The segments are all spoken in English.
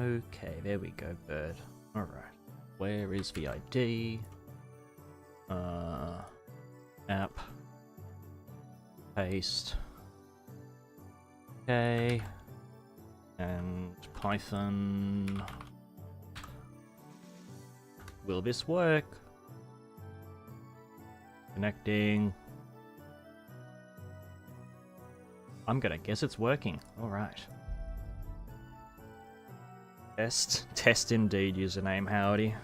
Okay, there we go, bird. Alright. Where is the ID? App. Paste. Okay. And Python. Will this work? Connecting. I'm gonna guess it's working. Alright. Test indeed, username howdy.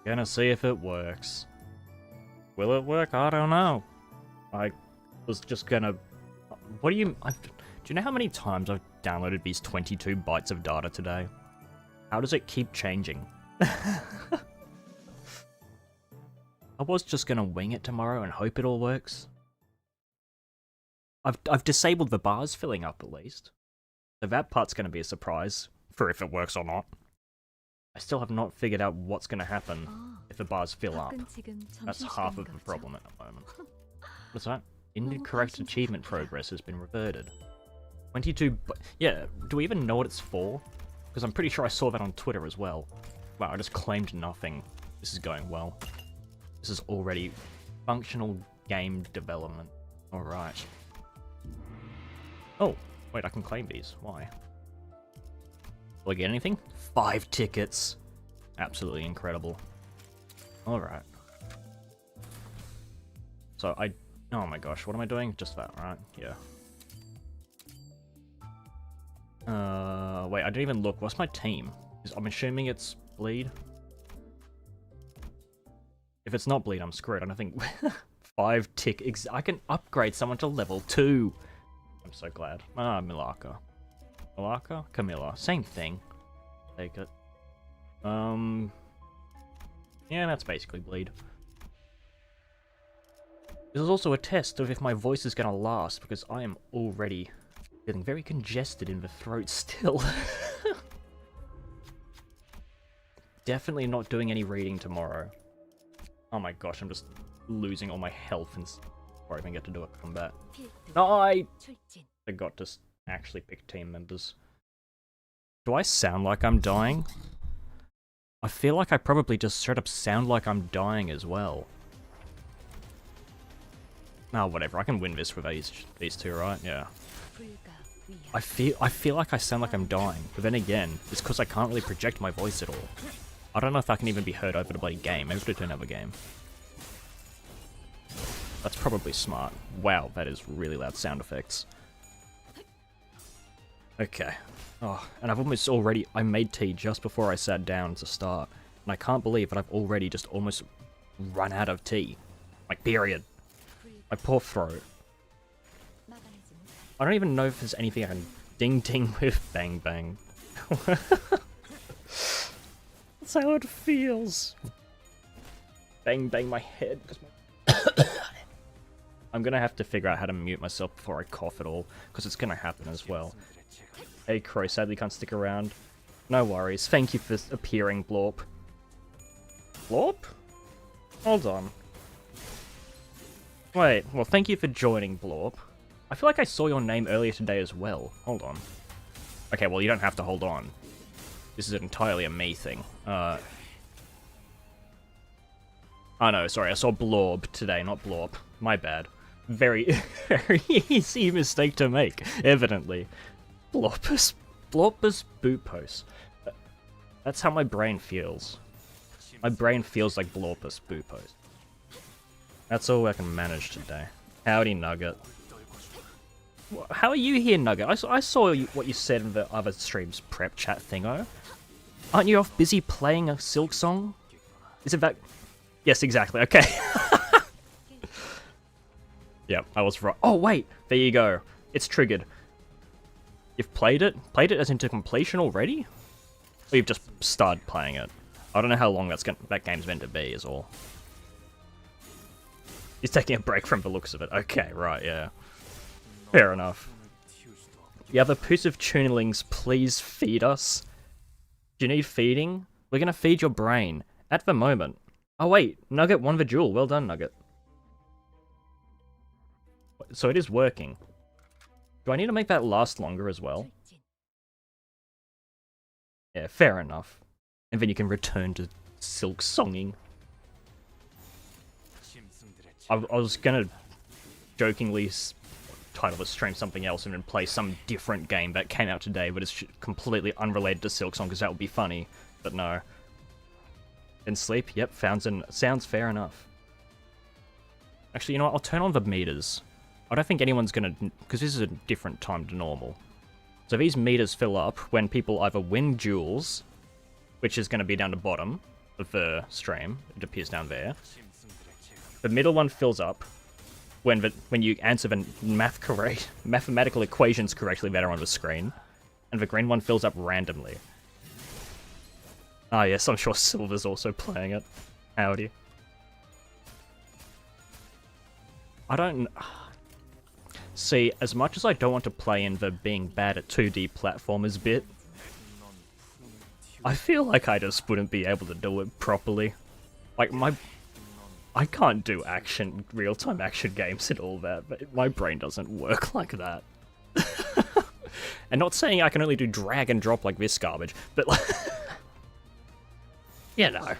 Gonna see if it works. Will it work? I don't know. I was just gonna... What do you... do you know how many times I've downloaded these 22 bytes of data today? How does it keep changing? I was just gonna wing it tomorrow and hope it all works. I've disabled the bars filling up at least. So that part's gonna be a surprise for if it works or not. I still have not figured out what's gonna happen if the bars fill up. That's half of the problem at the moment. What's that? Incorrect achievement progress has been reverted. 22... Yeah, do we even know what it's for? Because I'm pretty sure I saw that on Twitter as well. Wow, I just claimed nothing. This is going well. This is already functional game development. Alright. Oh, wait, I can claim these. Why? Will I get anything? 5 tickets. Absolutely incredible. Alright. So I... Oh my gosh, what am I doing? Just that, right? Yeah. Wait, I didn't even look. What's my team? I'm assuming it's Bleed. If it's not Bleed, I'm screwed. I don't think... 5 tick... I can upgrade someone to level 2. I'm so glad. Ah, Milaka. Milaka? Camilla. Same thing. Take it. Yeah, that's basically Bleed. This is also a test of if my voice is gonna last, because I am already feeling very congested in the throat still. Definitely not doing any reading tomorrow. Oh my gosh, I'm just losing all my health before I even get to do a combat. No, I forgot to actually pick team members. Do I sound like I'm dying? I feel like I probably just straight up sound like I'm dying as well. Oh, whatever. I can win this with these two, right? Yeah. I feel like I sound like I'm dying, but then again, it's because I can't really project my voice at all. I don't know if I can even be heard over the bloody game. Maybe I don't have a game. That's probably smart. Wow, that is really loud sound effects. Okay. Oh, and I've almost already... I made tea just before I sat down to start, and I can't believe that I've already just almost run out of tea. Like, period. My poor throat. I don't even know if there's anything I can ding-ding with bang bang. That's how it feels. Bang bang my head. I'm gonna have to figure out how to mute myself before I cough at all, because it's gonna happen as well. Hey Crow, sadly can't stick around. No worries. Thank you for appearing, Blorp. Blorp? Hold on. Wait, well thank you for joining, Blorp. I feel like I saw your name earlier today as well. Hold on. Okay, well you don't have to hold on. This is entirely a me thing. Oh no, sorry, I saw Blorb today, not Blorp. My bad. Very, very easy mistake to make, evidently. Blorpus Boopos. That's how my brain feels. My brain feels like Blorpus Boopos. That's all I can manage today. Howdy, Nugget. How are you here, Nugget? I saw what you said in the other stream's prep chat thingo. Aren't you off busy playing a Silk song? Is it that... Yes, exactly, okay. Yep, I was right. Oh, wait! There you go. It's triggered. You've played it? Played it as into completion already? Or you've just started playing it? I don't know how long that game's meant to be, is all. He's taking a break from the looks of it. Okay, right, yeah. Fair enough. You have a piece of tunelings, please feed us. Do you need feeding? We're gonna feed your brain. At the moment. Oh wait, Nugget won the duel. Well done, Nugget. So it is working. Do I need to make that last longer as well? Yeah, fair enough. And then you can return to silk songing. I was gonna jokingly title the stream something else and then play some different game that came out today, but it's completely unrelated to Silksong because that would be funny. But no. And sleep? Yep, sounds fair enough. Actually, you know what? I'll turn on the meters. I don't think anyone's gonna... because this is a different time to normal. So these meters fill up when people either win duels, which is going to be down the bottom of the stream. It appears down there. The middle one fills up when you answer the mathematical equations correctly that are on the screen. And the green one fills up randomly. Ah yes, I'm sure Silver's also playing it. Howdy. I don't... See, as much as I don't want to play in the being bad at 2D platformers bit, I feel like I just wouldn't be able to do it properly. Like, I can't do real-time action games and all that, but my brain doesn't work like that. And not saying I can only do drag and drop like this garbage, but like... you know.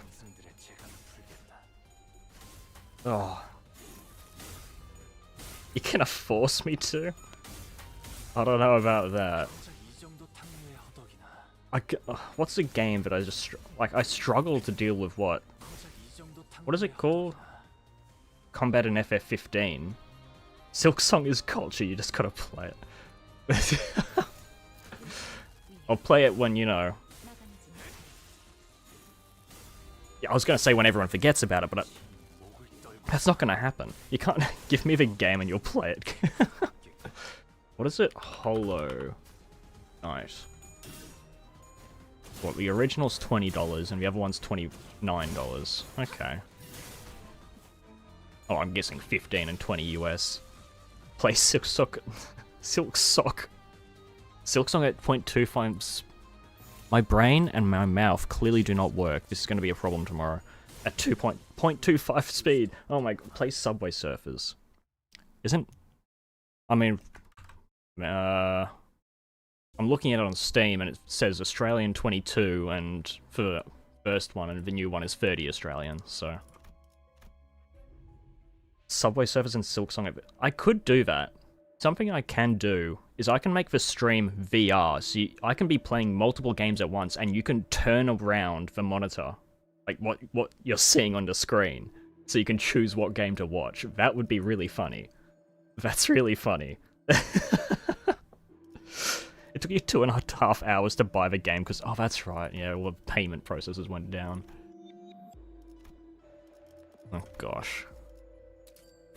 Oh. You gonna force me to? I don't know about that. What's a game that I just... I struggle to deal with what? What is it called? Combat in FF15. Silksong is culture, you just gotta play it. I'll play it when, you know... Yeah, I was gonna say when everyone forgets about it, but that's not gonna happen. You can't give me the game and you'll play it. What is it? Holo. Nice. What, the original's $20 and the other one's $29. Okay. Oh, I'm guessing 15 and 20 US. Play Silk Sock. Silk Sock. Silksong at 0.25. My brain and my mouth clearly do not work. This is going to be a problem tomorrow. At 2.25 speed. Oh my god. Play Subway Surfers. Isn't... I mean... I'm looking at it on Steam and it says Australian 22 and for the first one, and the new one is 30 Australian, so... Subway Surfers and Silksong... I could do that. Something I can do is I can make the stream VR, so I can be playing multiple games at once and you can turn around the monitor. Like what you're seeing on the screen. So you can choose what game to watch. That would be really funny. That's really funny. It took you 2.5 hours to buy the game because, oh, that's right, yeah, all the payment processes went down. Oh, gosh.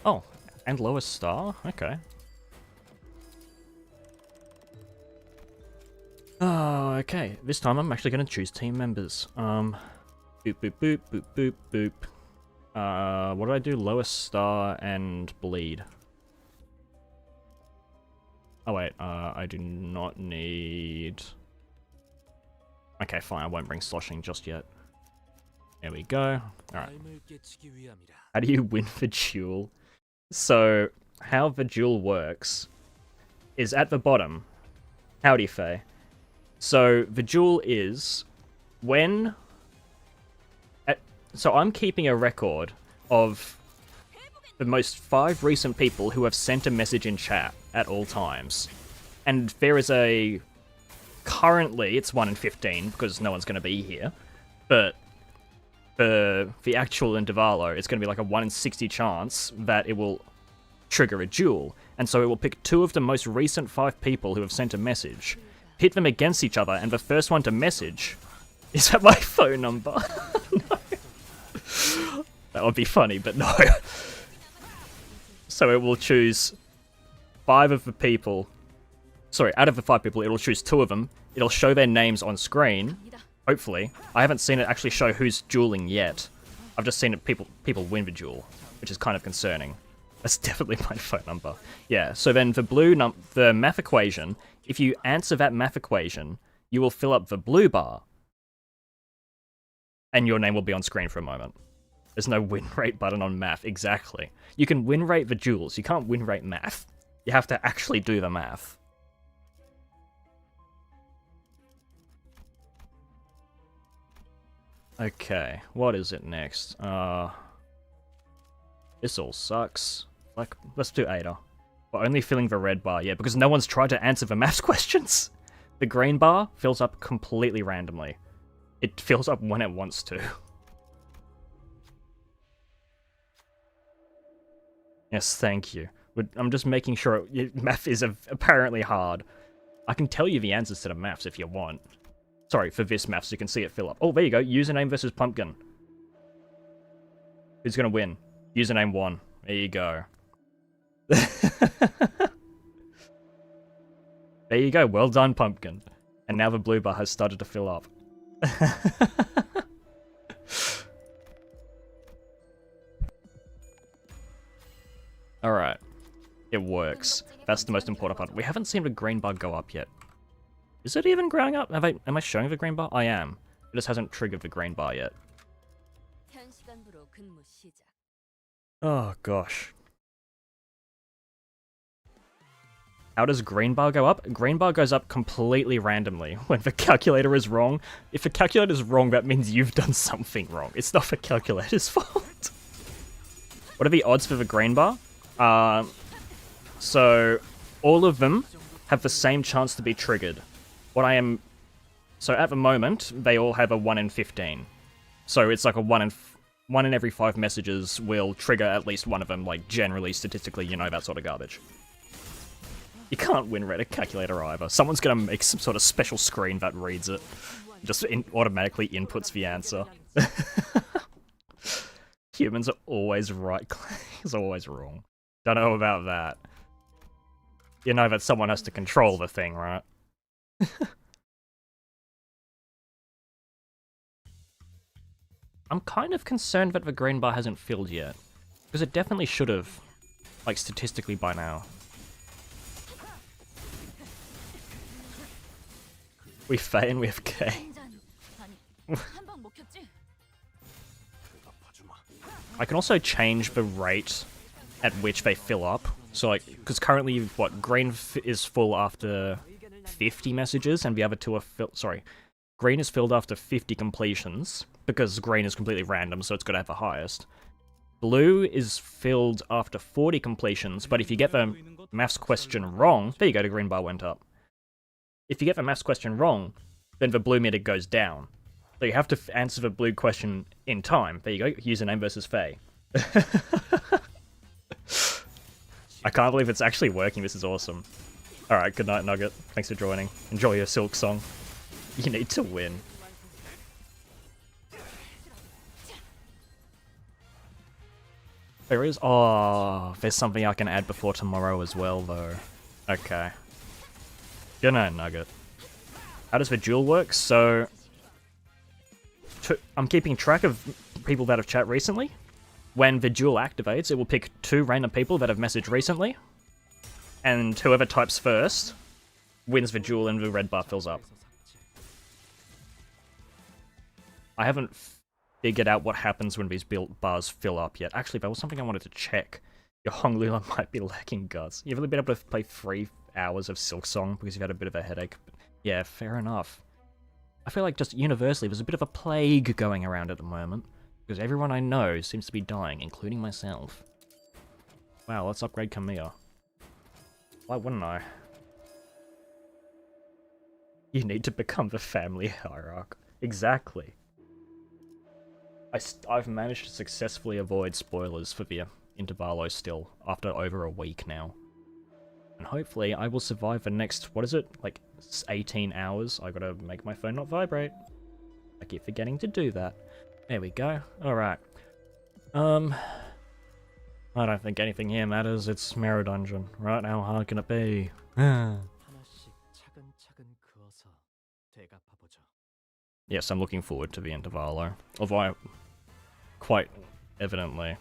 Oh, and lowest star? Okay. Oh, okay. This time I'm actually going to choose team members. Boop, boop, boop, boop, boop, boop. What did I do? Lowest star and bleed. Oh wait, I do not need... Okay, fine, I won't bring sloshing just yet. There we go. Alright. How do you win the duel? So, how the duel works is at the bottom. Howdy, Faye. So, the duel is when... So I'm keeping a record of the most 5 recent people who have sent a message in chat at all times. And there is a... Currently, it's 1 in 15, because no one's going to be here. But the actual intervalo, it's going to be like a 1 in 60 chance that it will trigger a duel. And so it will pick 2 of the most recent 5 people who have sent a message, hit them against each other, and the first one to message is that my phone number. No. That would be funny, but no. So it will choose 5 of the people. Sorry, out of the 5 people, it will choose 2 of them. It'll show their names on screen. Hopefully. I haven't seen it actually show who's dueling yet. I've just seen it people win the duel, which is kind of concerning. That's definitely my phone number. Yeah, so then the math equation, if you answer that math equation, you will fill up the blue bar. And your name will be on screen for a moment. There's no win rate button on math, exactly. You can win rate the duels, you can't win rate math. You have to actually do the math. Okay, what is it next? This all sucks. Like, let's do Ada. We're only filling the red bar, yeah, because no one's tried to answer the maths questions. The green bar fills up completely randomly. It fills up when it wants to. Yes, thank you. I'm just making sure math is apparently hard. I can tell you the answers to the maths if you want. Sorry, for this maths, you can see it fill up. Oh, there you go. Username versus pumpkin. Who's gonna win? Username 1. There you go. There you go. Well done, pumpkin. And now the blue bar has started to fill up. Alright. It works. That's the most important part. We haven't seen the green bar go up yet. Is it even growing up? Am I showing the green bar? I am. It just hasn't triggered the green bar yet. Oh gosh. How does green bar go up? Green bar goes up completely randomly when the calculator is wrong. If the calculator is wrong, that means you've done something wrong. It's not the calculator's fault. What are the odds for the green bar? So all of them have the same chance to be triggered. So at the moment, they all have a 1 in 15. So it's like a 1 in every 5 messages will trigger at least one of them, like generally, statistically, you know, that sort of garbage. You can't win Reddit calculator either. Someone's gonna make some sort of special screen that reads it. Just automatically inputs the answer. Humans are always right, is always wrong. Don't know about that. You know that someone has to control the thing, right? I'm kind of concerned that the green bar hasn't filled yet. Because it definitely should have. Like, statistically by now. We Faye and we have K. I can also change the rate at which they fill up. So, like, because currently, what, green is full after 50 messages, and the other two are sorry. Green is filled after 50 completions, because green is completely random, so it's got to have the highest. Blue is filled after 40 completions, but if you get the maths question wrong, there you go, the green bar went up. If you get the maths question wrong, then the blue meter goes down. So you have to answer the blue question in time. There you go, username versus Faye. I can't believe it's actually working, this is awesome. Alright, good night, Nugget. Thanks for joining. Enjoy your Silk song. You need to win. There is... Oh, there's something I can add before tomorrow as well, though. Okay. Good night, Nugget. How does the duel work? So... I'm keeping track of people that have chat recently. When the duel activates, it will pick 2 random people that have messaged recently. And whoever types first wins the duel and the red bar fills up. I haven't figured out what happens when these bars fill up yet. Actually, that was something I wanted to check. Your Honglula might be lacking guts. You've only been able to play 3 hours of Silk Song because you've had a bit of a headache. But yeah, fair enough. I feel like just universally there's a bit of a plague going around at the moment. Because everyone I know seems to be dying, including myself. Wow, let's upgrade Camilla. Why wouldn't I? You need to become the family hierarch. Exactly. I've managed to successfully avoid spoilers for the Intervalo still, after over a week now. And hopefully I will survive the next, what is it, like 18 hours? I gotta make my phone not vibrate. I keep forgetting to do that. There we go. Alright. I don't think anything here matters. It's Mirror Dungeon, right? How hard can it be? Yes, I'm looking forward to the Intervalo. Although, quite evidently,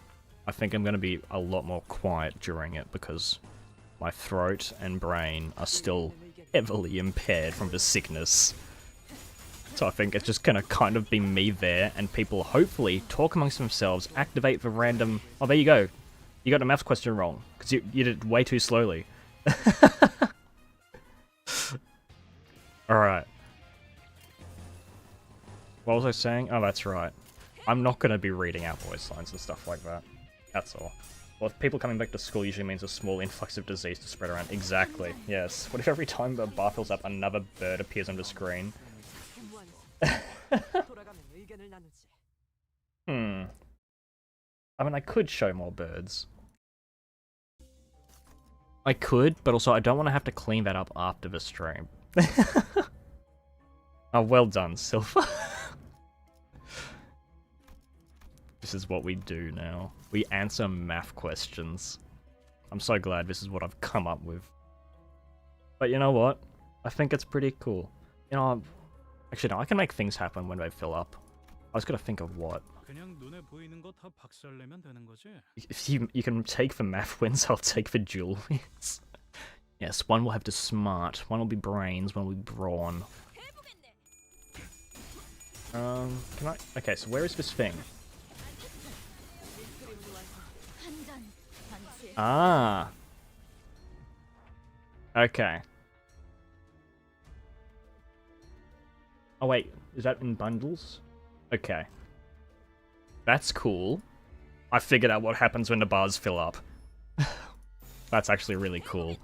I think I'm going to be a lot more quiet during it because my throat and brain are still heavily impaired from the sickness. So I think it's just gonna kind of be me there, and people hopefully talk amongst themselves, activate the random... Oh, there you go. You got the maths question wrong, because you did it way too slowly. Alright. What was I saying? Oh, that's right. I'm not going to be reading out voice lines and stuff like that. That's all. Well, if people coming back to school usually means a small influx of disease to spread around. Exactly, yes. What if every time the bar fills up, another bird appears on the screen? I mean, I could show more birds. I could, but also I don't want to have to clean that up after the stream. Oh, well done, Silver. This is what we do now. We answer math questions. I'm so glad this is what I've come up with. But you know what? I think it's pretty cool. You know, actually no, I can make things happen when they fill up. I was gonna think of what. If you can take the math wins, I'll take the duel wins. Yes, one will have the smart, one will be brains, one will be brawn. Can I? Okay, so where is this thing? Ah. Okay. Oh wait, is that in bundles? Okay. That's cool. I figured out what happens when the bars fill up. That's actually really cool.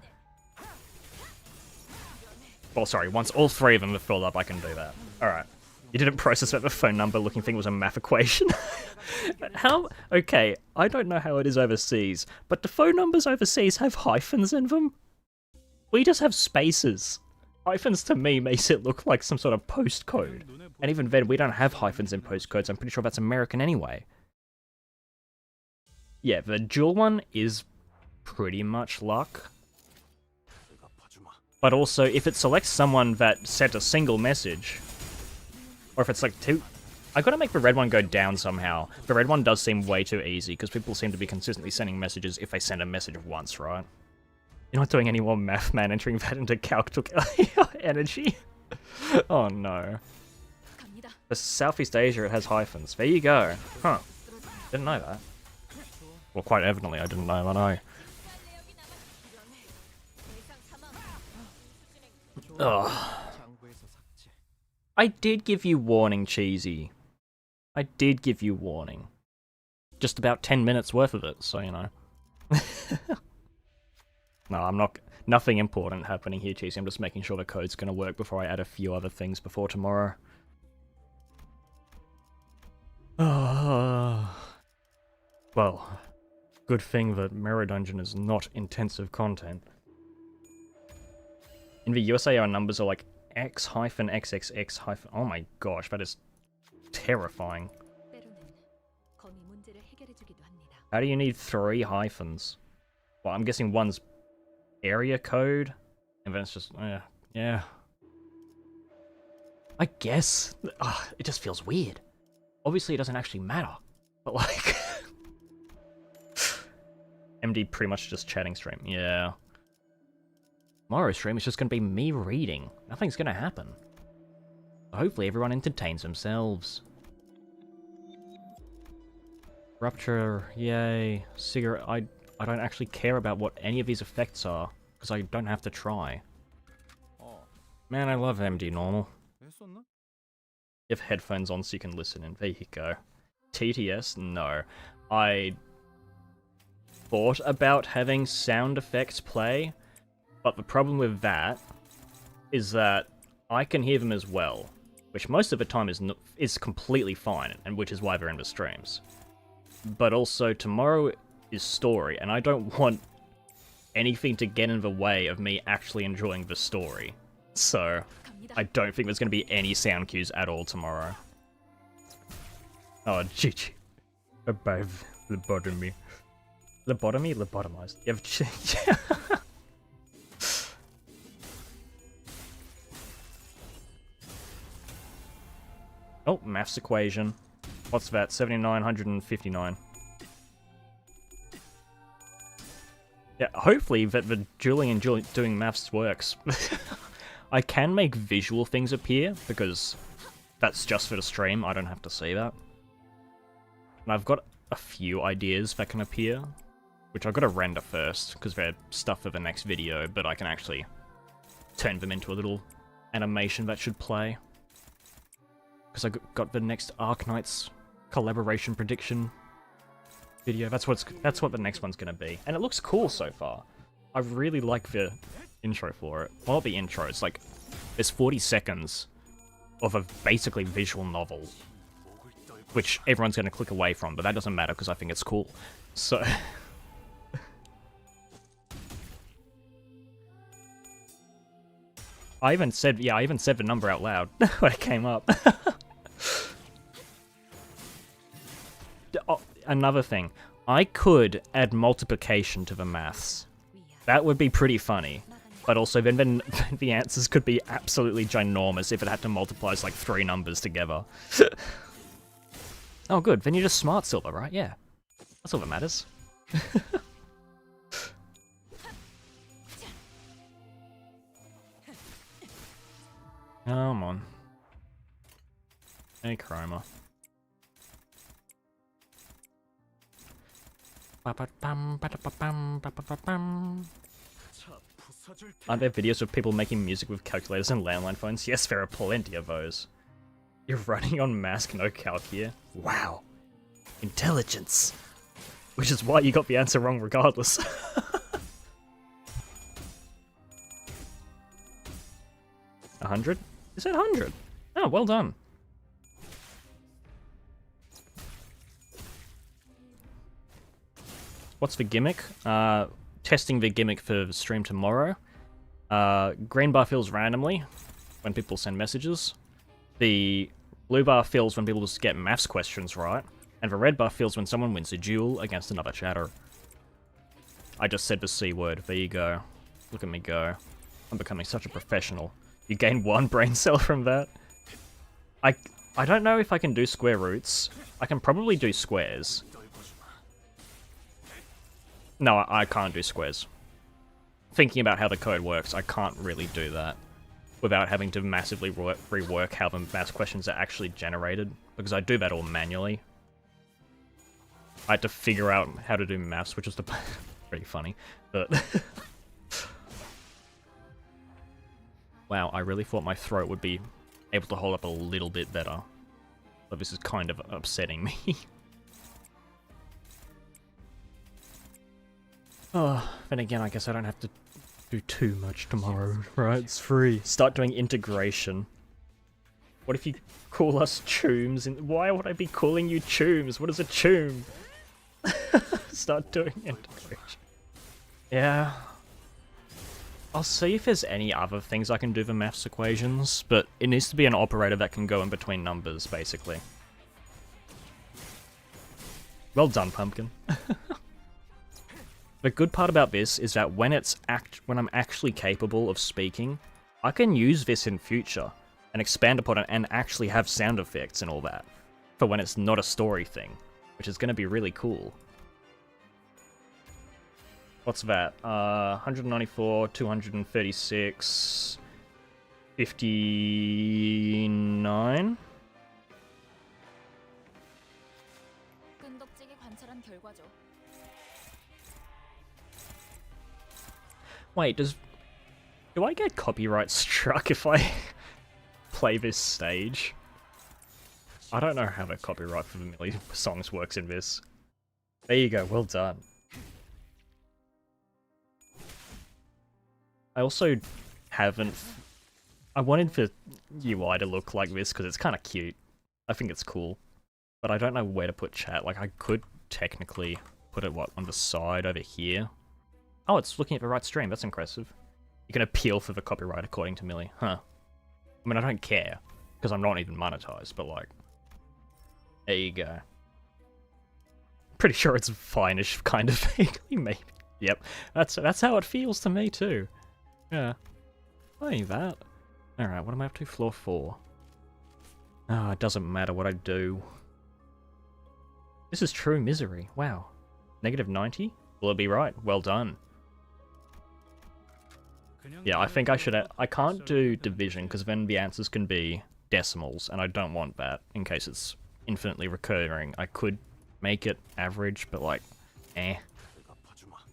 Well, sorry, once all three of them are filled up, I can do that. Alright. You didn't process that the phone number looking thing was a math equation? How? Okay, I don't know how it is overseas, but do phone numbers overseas have hyphens in them? We just have spaces. Hyphens to me makes it look like some sort of postcode. And even then, we don't have hyphens in postcodes. I'm pretty sure that's American anyway. Yeah, the dual one is pretty much luck. But also, if it selects someone that sent a single message, or if it's like two... I gotta make the red one go down somehow. The red one does seem way too easy, because people seem to be consistently sending messages if they send a message once, right? You're not doing any more math, man. Entering that into calc took energy. Oh no. For Southeast Asia, it has hyphens. There you go. Huh. Didn't know that. Well, quite evidently, I didn't know, I know. Ugh. I did give you warning, Cheesy. I did give you warning. Just about 10 minutes worth of it, so you know. No, I'm not... Nothing important happening here, Cheesy. I'm just making sure the code's gonna work before I add a few other things before tomorrow. Well, good thing that Mirror Dungeon is not intensive content. In the USA, our numbers are like X-XXX-. Oh my gosh, that is terrifying. How do you need 3 hyphens? Well, I'm guessing one's area code, and then it's just, yeah. I guess. It just feels weird. Obviously, it doesn't actually matter, but like... MD pretty much just chatting stream, yeah. Tomorrow's stream is just going to be me reading. Nothing's going to happen. Hopefully everyone entertains themselves. Rupture, yay. Cigarette, I don't actually care about what any of these effects are, because I don't have to try. Man, I love MD Normal. You have headphones on so you can listen in. There you go. TTS? No. I thought about having sound effects play, but the problem with that is that I can hear them as well, which most of the time is completely fine, and which is why they're in the streams. But also, tomorrow is story, and I don't want anything to get in the way of me actually enjoying the story. So, I don't think there's going to be any sound cues at all tomorrow. Oh, GG. Above lobotomy. Lobotomy? Lobotomized. You have... Oh, maths equation. What's that? 7,959. Yeah, hopefully that the dueling and doing maths works. I can make visual things appear, because that's just for the stream, I don't have to see that. And I've got a few ideas that can appear, which I've got to render first, because they're stuff for the next video, but I can actually turn them into a little animation that should play. because I got the next Arknights collaboration prediction video. That's what the next one's gonna be, and it looks cool so far. I really like the intro for it. Well, not the intro. It's like there's 40 seconds of a basically visual novel, which everyone's gonna click away from, but that doesn't matter because I think it's cool. So. I even said the number out loud when it came up. Oh, another thing, I could add multiplication to the maths. That would be pretty funny. But also then the answers could be absolutely ginormous if it had to multiply like 3 numbers together. Oh good, then you're just smart silver, right? Yeah. That's all that matters. Come on. Hey, Chroma. Aren't there videos of people making music with calculators and landline phones? Yes, there are plenty of those. You're running on mask, no calc here? Wow. Intelligence. Which is why you got the answer wrong regardless. 100? Is that 100? Oh, well done. What's the gimmick? Testing the gimmick for the stream tomorrow. Green bar fills randomly when people send messages. The blue bar fills when people just get maths questions right. And the red bar fills when someone wins a duel against another chatter. I just said the C word. There you go. Look at me go. I'm becoming such a professional. You gain 1 brain cell from that. I don't know if I can do square roots. I can probably do squares. No, I can't do squares. Thinking about how the code works, I can't really do that without having to massively rework how the maths questions are actually generated, because I do that all manually. I had to figure out how to do maths, which was pretty funny, but... Wow, I really thought my throat would be able to hold up a little bit better. But this is kind of upsetting me. Oh, then again, I guess I don't have to do too much tomorrow, right? It's free. Start doing integration. What if you call us chooms? Why would I be calling you chooms? What is a choom? Start doing integration. Yeah. I'll see if there's any other things I can do for maths equations, but it needs to be an operator that can go in between numbers, basically. Well done, Pumpkin. The good part about this is that when I'm actually capable of speaking, I can use this in future and expand upon it and actually have sound effects and all that for when it's not a story thing, which is going to be really cool. What's that? 194, 236, 59? Wait, do I get copyright struck if I play this stage? I don't know how the copyright for the million songs works in this. There you go, well done. I also haven't... I wanted the UI to look like this because it's kind of cute. I think it's cool. But I don't know where to put chat. Like, I could technically put it, on the side over here? Oh, it's looking at the right stream. That's impressive. You can appeal for the copyright according to Millie. Huh. I mean, I don't care, because I'm not even monetized, but like... There you go. Pretty sure it's fine-ish, kind of vaguely, maybe. Yep, that's how it feels to me, too. Yeah. Playing that. Alright, what am I up to? Floor 4. Oh, it doesn't matter what I do. This is true misery. Wow. Negative 90? Will it be right? Well done. Yeah, I think I should... I can't do division, because then the answers can be decimals, and I don't want that, in case it's infinitely recurring. I could make it average, but like, eh.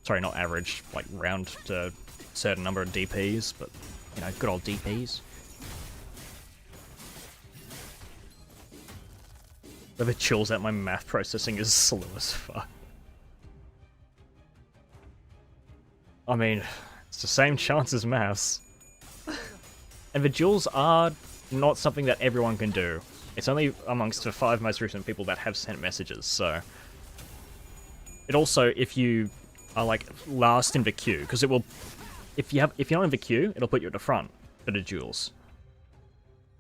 Sorry, not average, like round to a certain number of DPs, but, you know, good old DPs. Whatever chills out my math processing is slow as fuck. I mean, it's the same chance as maths. And the duels are not something that everyone can do. It's only amongst the 5 most recent people that have sent messages, so... It also, if you are like last in the queue, because it will... If you're not in the queue, it'll put you at the front for the duels.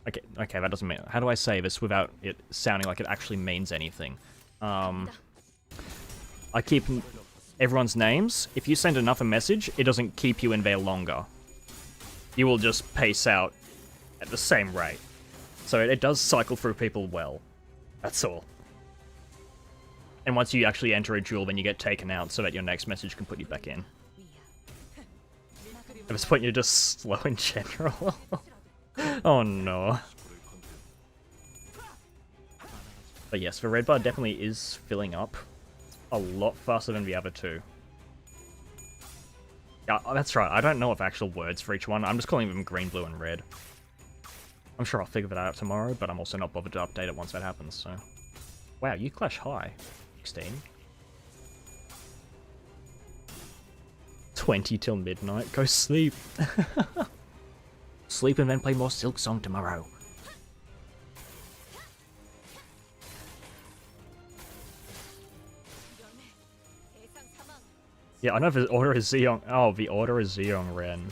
Okay, that doesn't mean... How do I say this without it sounding like it actually means anything? I keep everyone's names. If you send enough a message, it doesn't keep you in there longer. You will just pace out at the same rate. So it does cycle through people well. That's all. And once you actually enter a duel, then you get taken out so that your next message can put you back in. At this point, you're just slow in general. Oh no. But yes, the red bar definitely is filling up a lot faster than the other two. Yeah, that's right. I don't know of actual words for each one. I'm just calling them green, blue, and red. I'm sure I'll figure that out tomorrow, but I'm also not bothered to update it once that happens, so... Wow, you clash high. 16. 20 till midnight. Go sleep. Sleep and then play more Silk Song tomorrow. Yeah, I know the order is Zeong. Oh, the order is Zeong Ren.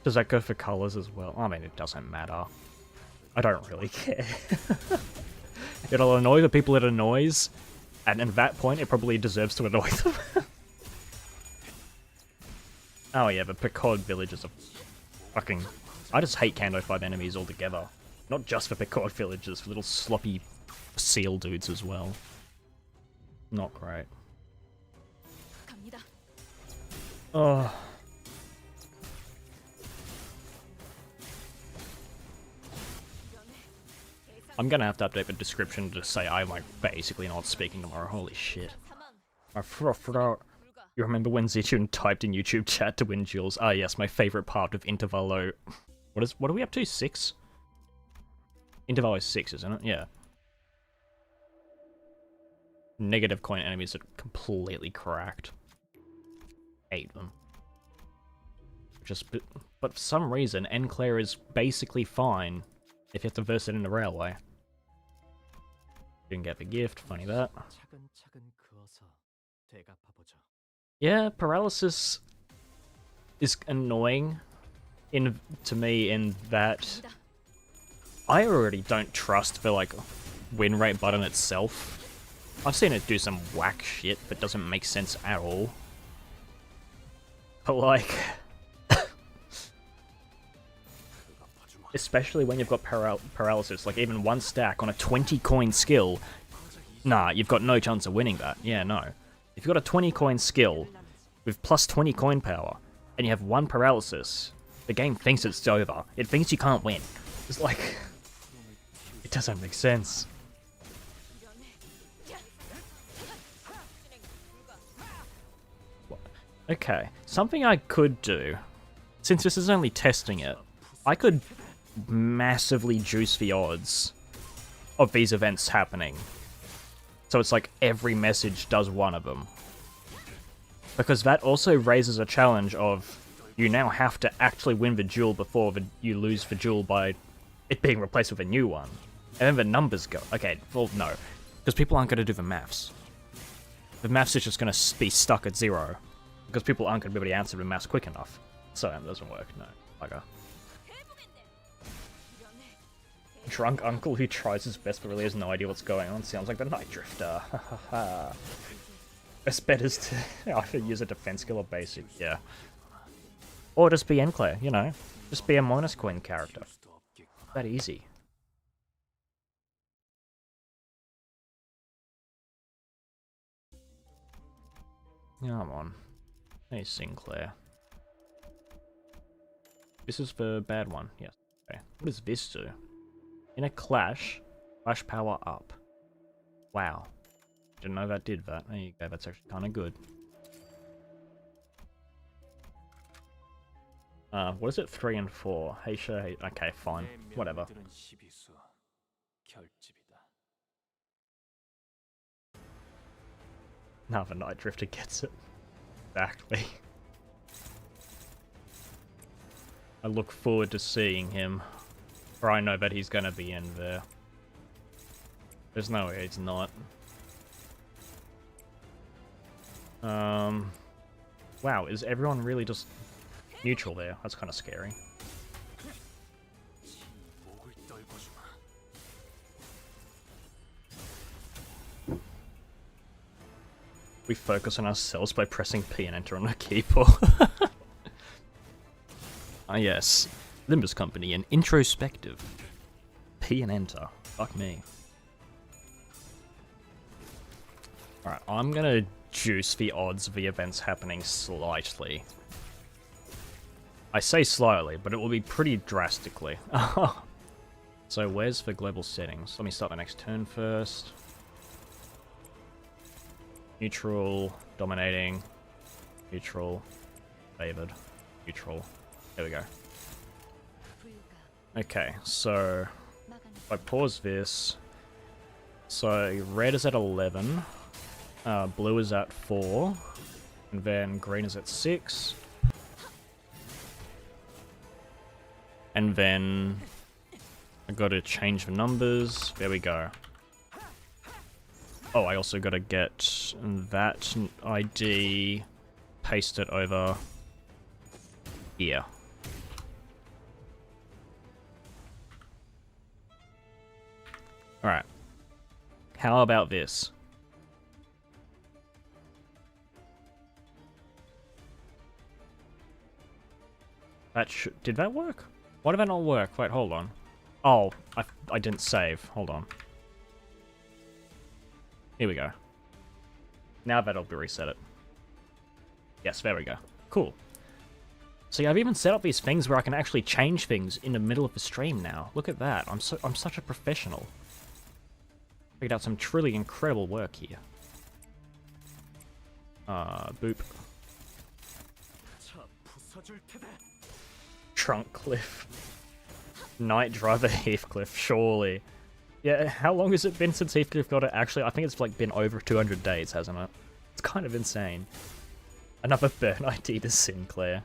Does that go for colors as well? I mean, it doesn't matter. I don't really care. It'll annoy the people it annoys, and at that point, it probably deserves to annoy them. Oh yeah, the Picard villages are fucking... I just hate Kando 5 enemies altogether. Not just for Picard villages, for little sloppy seal dudes as well. Not great. Oh. I'm gonna have to update the description to say I'm like basically not speaking tomorrow. Holy shit. You remember when Zichun typed in YouTube chat to win duels? Ah yes, my favorite part of Intervalo. What are we up to? 6? Intervalo is 6, isn't it? Yeah. Negative coin enemies are completely cracked. 8 of them. But for some reason, Enclair is basically fine if you have to verse it in the railway. Didn't get the gift, funny that. Yeah, paralysis is annoying to me in that I already don't trust the like win rate button itself. I've seen it do some whack shit that doesn't make sense at all. But like... especially when you've got paralysis, like even one stack on a 20 coin skill, nah, you've got no chance of winning that. Yeah, no. If you've got a 20 coin skill with plus 20 coin power, and you have one paralysis, the game thinks it's over. It thinks you can't win. It's like... it doesn't make sense. Okay, something I could do, since this is only testing it, I could massively juice the odds of these events happening. So it's like every message does one of them. Because that also raises a challenge of you now have to actually win the duel before you lose the duel by it being replaced with a new one. And then the numbers go... Okay, well, no. Because people aren't going to do the maths. The maths is just going to be stuck at 0. Because people aren't going to be able to answer the maths quick enough. So that doesn't work, no. Bugger. Drunk uncle who tries his best but really has no idea what's going on. Sounds like the Night Drifter. Best bet is to either use a defense skill or basic, yeah. Or just be Enclair, you know. Just be a minus coin character. That easy. Come on. Hey, Sinclair. This is the bad one, yes. Okay. What does this do? In a clash, flash power up. Wow. Didn't know that did that. There you go, that's actually kind of good. What is it? 3 and 4. Heisha, okay, fine. Whatever. Now the Night Drifter gets it. Exactly. I look forward to seeing him. For I know that he's gonna be in there. There's no way he's not. Wow, is everyone really just neutral there? That's kind of scary. We focus on ourselves by pressing P and enter on the keyboard. Ah yes, Limbus Company and introspective. P and enter. Fuck me. Alright, I'm gonna juice the odds of the events happening slightly. I say slightly, but it will be pretty drastically. So where's the global settings? Let me start the next turn first. Neutral, dominating, neutral, favored, neutral. There we go. Okay, so if I pause this, so red is at 11, blue is at 4, and then green is at 6, and then I gotta change the numbers. There we go. Oh, I also gotta get that ID pasted over here. Alright. How about this? Did that work? Why did that not work? Wait, hold on. Oh, I didn't save. Hold on. Here we go. Now that'll be reset it. Yes, there we go. Cool. See, I've even set up these things where I can actually change things in the middle of the stream now. Look at that. I'm such a professional. Figured out some truly incredible work here. Boop. Trunk Cliff. Night Driver Heathcliff, surely. Yeah, how long has it been since Heathcliff got it? Actually, I think it's like been over 200 days, hasn't it? It's kind of insane. Another burn ID to Sinclair.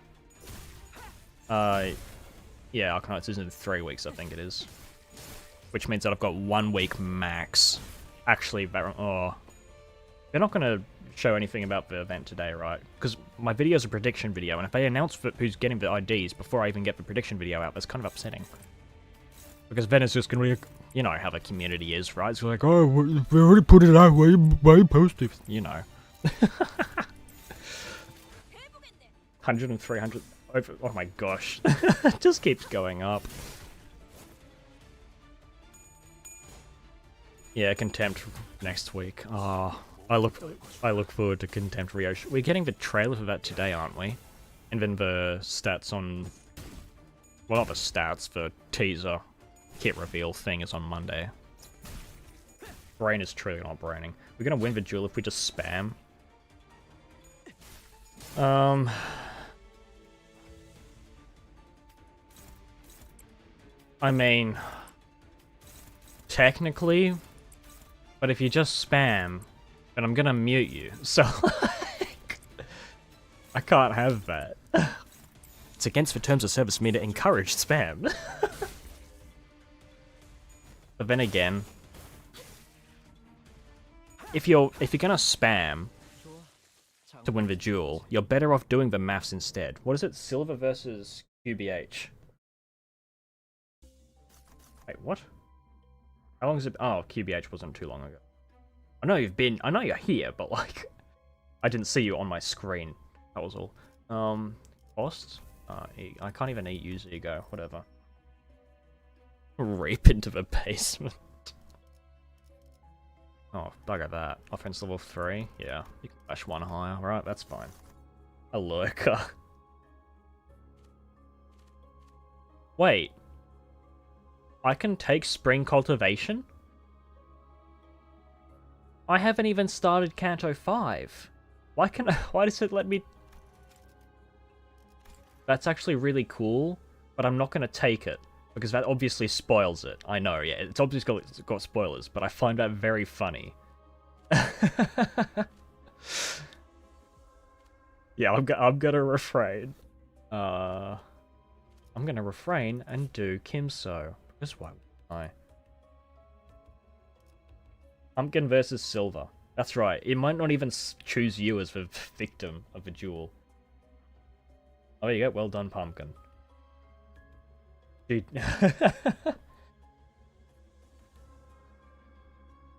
Yeah, Arcanite's is in 3 weeks, I think it is. Which means that I've got 1 week max. Actually, oh. They're not going to show anything about the event today, right? Because my video is a prediction video, and if they announce who's getting the IDs before I even get the prediction video out, that's kind of upsetting. Because then it's just going to be, you know how the community is, right? It's like, oh, we already put it out, why post it? You know. 100 and 300, over, oh my gosh. It just keeps going up. Yeah, Contempt next week. Oh, I look forward to Contempt Rio. We're getting the trailer for that today, aren't we? And then the stats on, well, not the stats, the teaser kit reveal thing is on Monday. Brain is truly not braining. We're gonna win the duel if we just spam. I mean, technically, but if you just spam, then I'm gonna mute you. So, like, I can't have that. It's against the terms of service for me to encourage spam. But then again, if you're gonna spam to win the duel, you're better off doing the maths instead. What is it? Silver versus QBH. Wait, what? How long has it? Oh, QBH wasn't too long ago. I know you're here, but like, I didn't see you on my screen. That was all. Costs? I can't even eat use ego. Whatever. Rape into the basement. Oh, bugger that. Offense level 3? Yeah, you can flash 1 higher. Right, that's fine. A lurker. Wait. I can take Spring Cultivation? I haven't even started Kanto 5. Why does it let me... That's actually really cool, but I'm not going to take it. Because that obviously spoils it. I know, yeah, it's obviously got spoilers, but I find that very funny. Yeah, I'm gonna refrain. I'm gonna refrain and do Kimso. Because why would I? Pumpkin versus Silver. That's right. It might not even choose you as the victim of a duel. Oh, there you go. Well done, Pumpkin. Dude.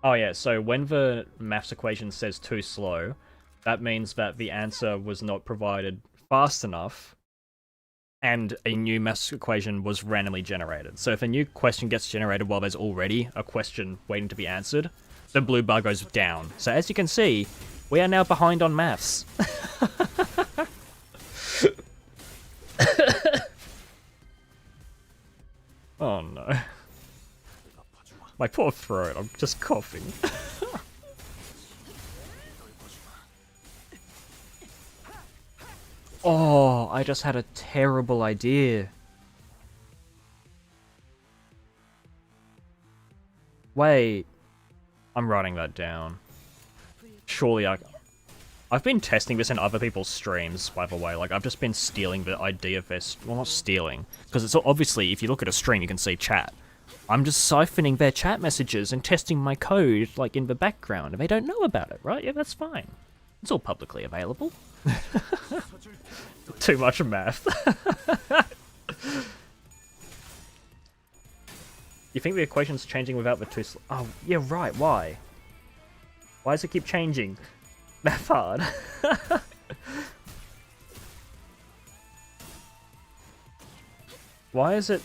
Oh yeah, so when the maths equation says too slow, that means that the answer was not provided fast enough, and a new maths equation was randomly generated. So if a new question gets generated while there's already a question waiting to be answered, the blue bar goes down. So as you can see, we are now behind on maths. Oh no. My poor throat, I'm just coughing. Oh, I just had a terrible idea. Wait. I'm writing that down. Surely I've been testing this in other people's streams, by the way. Like, I've just been stealing the idea of this. Well, not stealing. Because it's obviously, if you look at a stream, you can see chat. I'm just siphoning their chat messages and testing my code, like, in the background. And they don't know about it, right? Yeah, that's fine. It's all publicly available. Too much math. You think the equation's changing without the two... Oh, yeah, right. Why? Why does it keep changing that hard? Why is it...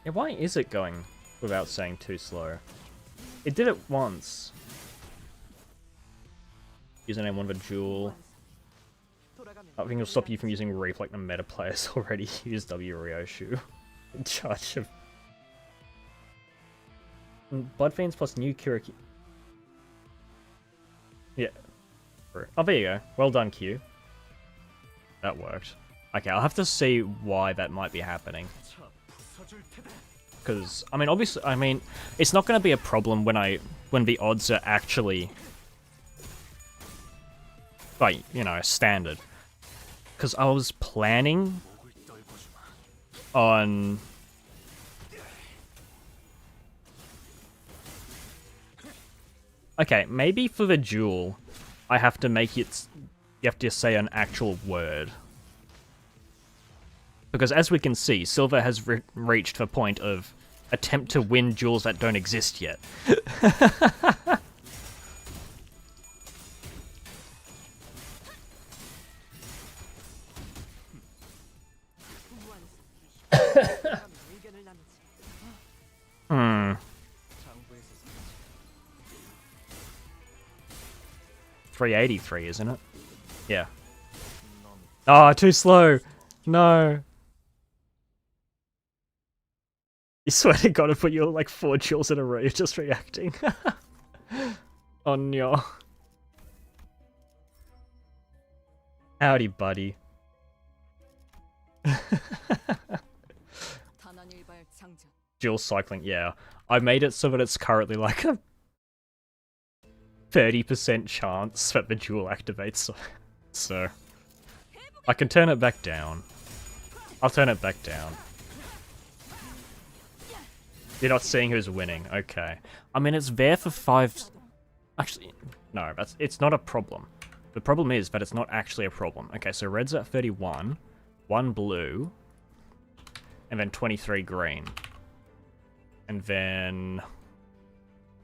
Yeah, why is it going without saying too slow? It did it once. Username one of a duel. I think it'll stop you from using Reap like the meta players already use W Ryoshu. In charge of... Blood Fiends plus new Kuriki. Yeah. Oh, there you go. Well done, Q. That worked. Okay, I'll have to see why that might be happening. Because, I mean, obviously, it's not going to be a problem when the odds are actually, like, you know, standard. Because I was planning on... Okay, maybe for the duel, I have to make it... You have to say an actual word. Because as we can see, Silver has reached the point of attempt to win duels that don't exist yet. Hmm. 383, isn't it? Yeah. Oh, too slow. No. You swear to God, if you're like 4 duels in a row, you're just reacting. Oh no. Howdy, buddy. Dual cycling, yeah. I made it so that it's currently like a 30% chance that the duel activates. So I can turn it back down. I'll turn it back down. You're not seeing who's winning. Okay. I mean, it's there for 5... Actually, no, it's not a problem. The problem is that it's not actually a problem. Okay, so red's at 31, 1 blue, and then 23 green. And then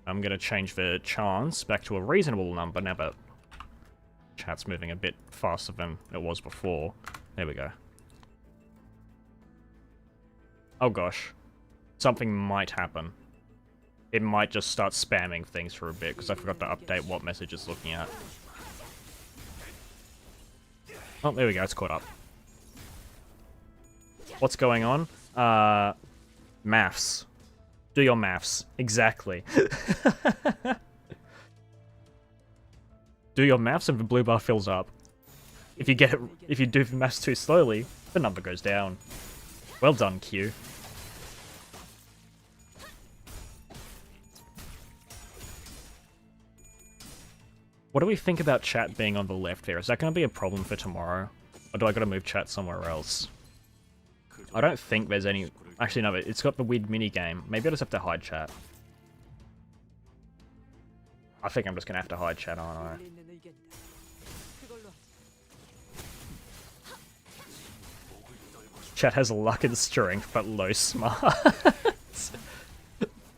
I'm going to change the chance back to a reasonable number now that chat's moving a bit faster than it was before. There we go. Oh gosh. Something might happen. It might just start spamming things for a bit, because I forgot to update what message it's looking at. Oh, there we go, it's caught up. What's going on? Maths. Do your maths. Exactly. Do your maths and the blue bar fills up. If you do the maths too slowly, the number goes down. Well done, Q. What do we think about chat being on the left there? Is that going to be a problem for tomorrow? Or do I got to move chat somewhere else? I don't think there's any... Actually, no, it's got the weird mini-game. Maybe I just have to hide chat. I think I'm just going to have to hide chat, aren't I? Chat has luck and strength, but low smarts.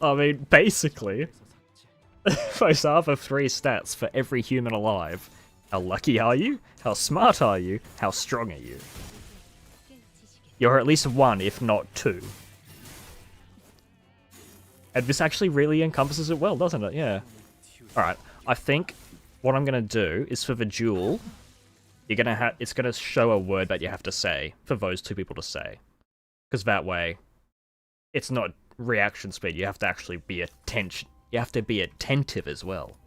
I mean, basically, those are the 3 stats for every human alive. How lucky are you? How smart are you? How strong are you? You're at least 1, if not 2. And this actually really encompasses it well, doesn't it? Yeah. Alright, I think what I'm going to do is for the duel... it's gonna show a word that you have to say for those 2 people to say, because that way, it's not reaction speed. You have to actually be attention. You have to be attentive as well.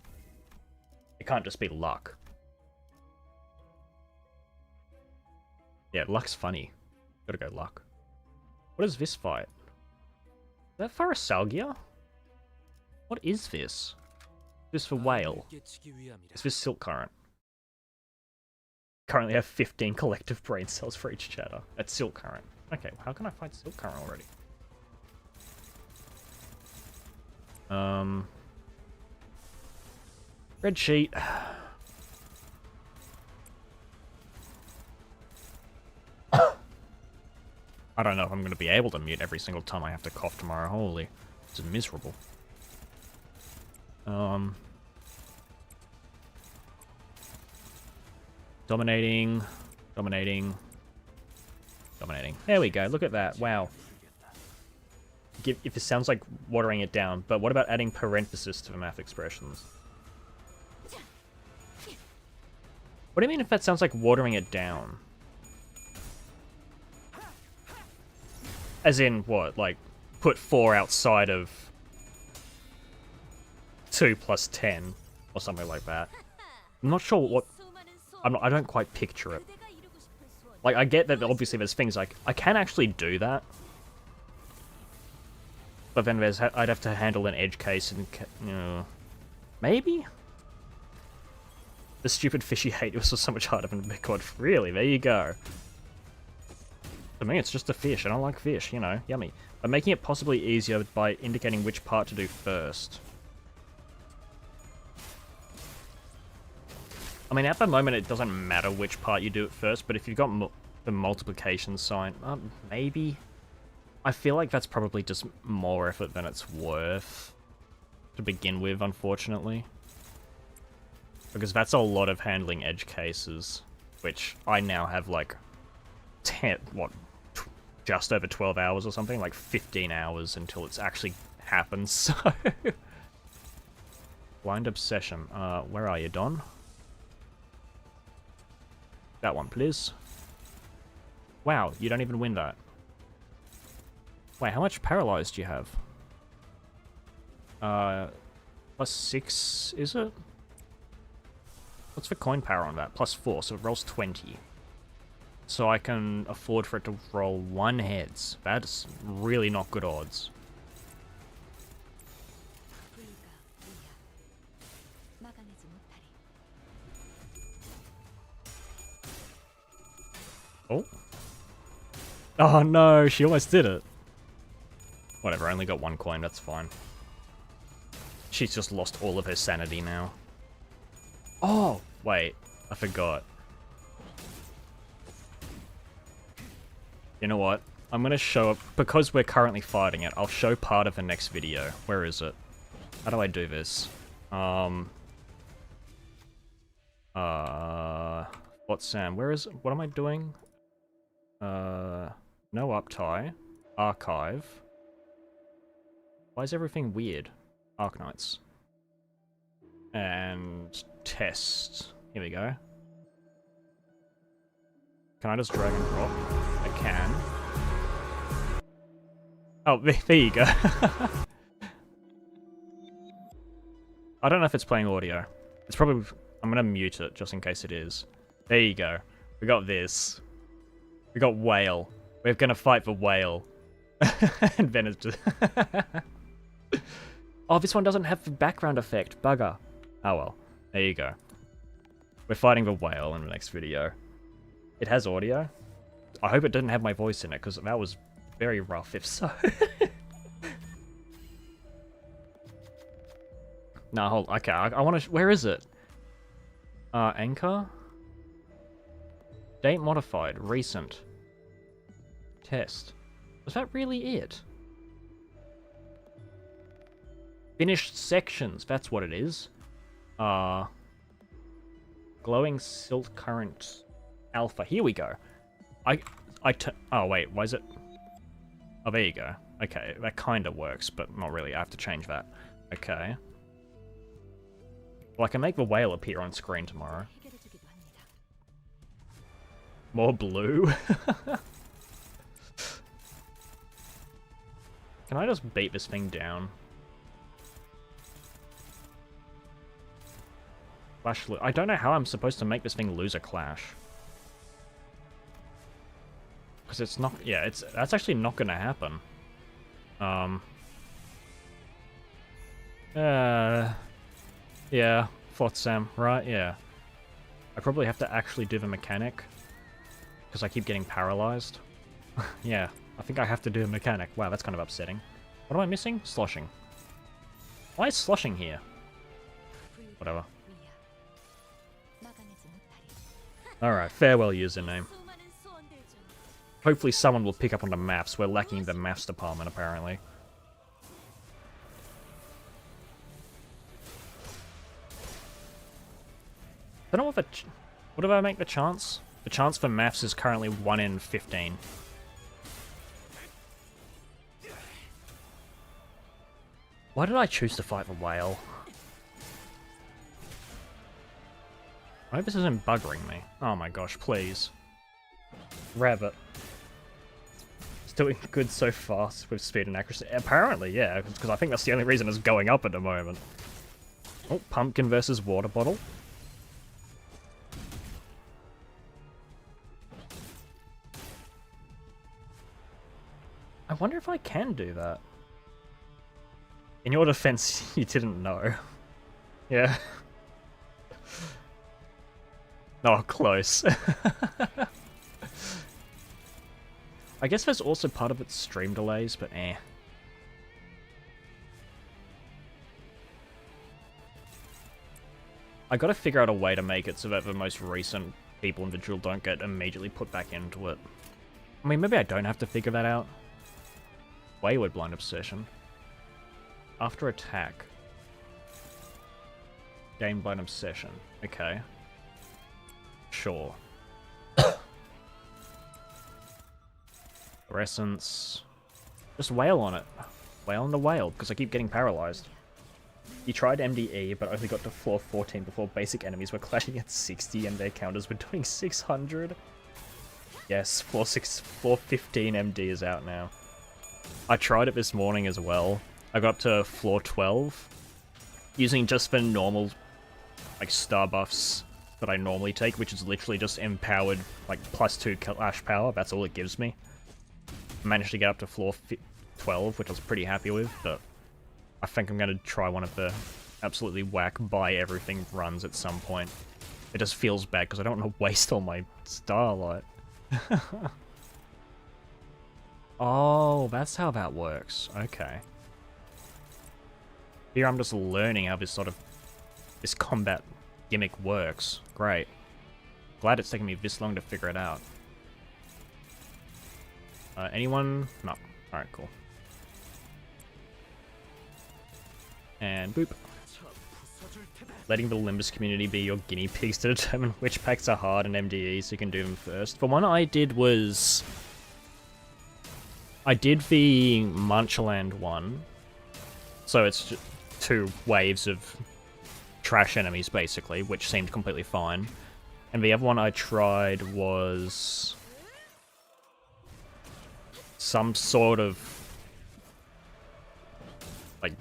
It can't just be luck. Yeah, luck's funny. Gotta go luck. What is this fight? Is that for a Salgia? What is this? Is this for whale? Is this silk current? Currently have 15 collective brain cells for each chatter. That's silk current. Okay, how can I fight silk current already? Red sheet. I don't know if I'm going to be able to mute every single time I have to cough tomorrow. Holy, this is miserable. Dominating. There we go, look at that, wow. If it sounds like watering it down, but what about adding parentheses to the math expressions? What do you mean if that sounds like watering it down? As in, what, like, put 4 outside of 2 plus 10, or something like that. I'm not sure what... I don't quite picture it. Like, I get that obviously there's things like, I can actually do that. But then I'd have to handle an edge case and, you know... Maybe? The stupid fishy hate was so much harder than Bitcoin. Really, there you go. To me, it's just a fish. I don't like fish, you know, yummy. But making it possibly easier by indicating which part to do first. I mean, at the moment, it doesn't matter which part you do it first, but if you've got the multiplication sign, maybe. I feel like that's probably just more effort than it's worth to begin with, unfortunately. Because that's a lot of handling edge cases, which I now have like 10, just over 12 hours or something, like 15 hours until it's actually happens, so... Blind Obsession. Where are you, Don? That one, please. Wow, you don't even win that. Wait, how much paralyzed do you have? +6, is it? What's the coin power on that? +4, so it rolls 20. So I can afford for it to roll 1 heads. That's really not good odds. Oh. Oh no, she almost did it. Whatever, I only got 1 coin, that's fine. She's just lost all of her sanity now. Oh, wait, I forgot. You know what? I'm gonna show up, because we're currently fighting it, I'll show part of the next video. Where is it? How do I do this? What's Sam? Where is it? What am I doing? No uptie. Archive. Why is everything weird? Arknights. And test. Here we go. Can I just drag and drop? I can. Oh, there you go. I don't know if it's playing audio. It's probably... I'm gonna mute it, just in case it is. There you go. We got this. We got whale. We're gonna fight the whale. And then it's just... Oh, this one doesn't have the background effect. Bugger. Oh well. There you go. We're fighting the whale in the next video. It has audio. I hope it didn't have my voice in it, because that was very rough, if so. Nah, hold. Okay, I want to. Where is it? Anchor? Date modified. Recent. Test. Was that really it? Finished sections. That's what it is. Glowing silt current alpha. Here we go. Oh wait, why is it? Oh, there you go. Okay, that kind of works, but not really. I have to change that. Okay. Well, I can make the whale appear on screen tomorrow. More blue? Can I just beat this thing down? Clash. I don't know how I'm supposed to make this thing lose a clash. Because it's not... Yeah, that's actually not going to happen. Yeah, Flotsam, right? Yeah. I probably have to actually do the mechanic. Because I keep getting paralyzed. Yeah, I think I have to do a mechanic. Wow, that's kind of upsetting. What am I missing? Sloshing. Why is sloshing here? Whatever. Alright, farewell username. Hopefully someone will pick up on the maps. We're lacking the maps department, apparently. I don't know what do I make the chance? The chance for maths is currently 1 in 15. Why did I choose to fight the whale? I hope this isn't buggering me. Oh my gosh, please. Rabbit. It's doing good so fast with speed and accuracy. Apparently, yeah, because I think that's the only reason it's going up at the moment. Oh, pumpkin versus water bottle. I wonder if I can do that. In your defense, you didn't know. Yeah. Oh, close. I guess there's also part of its stream delays, but eh. I gotta figure out a way to make it so that the most recent people in the duel don't get immediately put back into it. I mean, maybe I don't have to figure that out. Wayward Blind Obsession. After attack. Game Blind Obsession. Okay. Sure. Essence. Just wail on it. Wail on the whale, because I keep getting paralyzed. You tried MDE, but only got to floor 14 before basic enemies were clashing at 60 and their counters were doing 600. Yes, floor 15 MD is out now. I tried it this morning as well. I got up to floor 12, using just the normal, like, star buffs that I normally take, which is literally just empowered, like, +2 clash power. That's all it gives me. I managed to get up to floor 12, which I was pretty happy with, but I think I'm going to try one of the absolutely whack buy everything runs at some point. It just feels bad because I don't want to waste all my starlight. Oh, that's how that works. Okay. Here I'm just learning how this combat gimmick works. Great. Glad it's taken me this long to figure it out. Anyone? No. Alright, cool. And boop. Letting the Limbus community be your guinea pigs to determine which packs are hard and MDE so you can do them first. The one I did was... I did the Munchland one. So it's just 2 waves of trash enemies, basically, which seemed completely fine. And the other one I tried was... some sort of... like...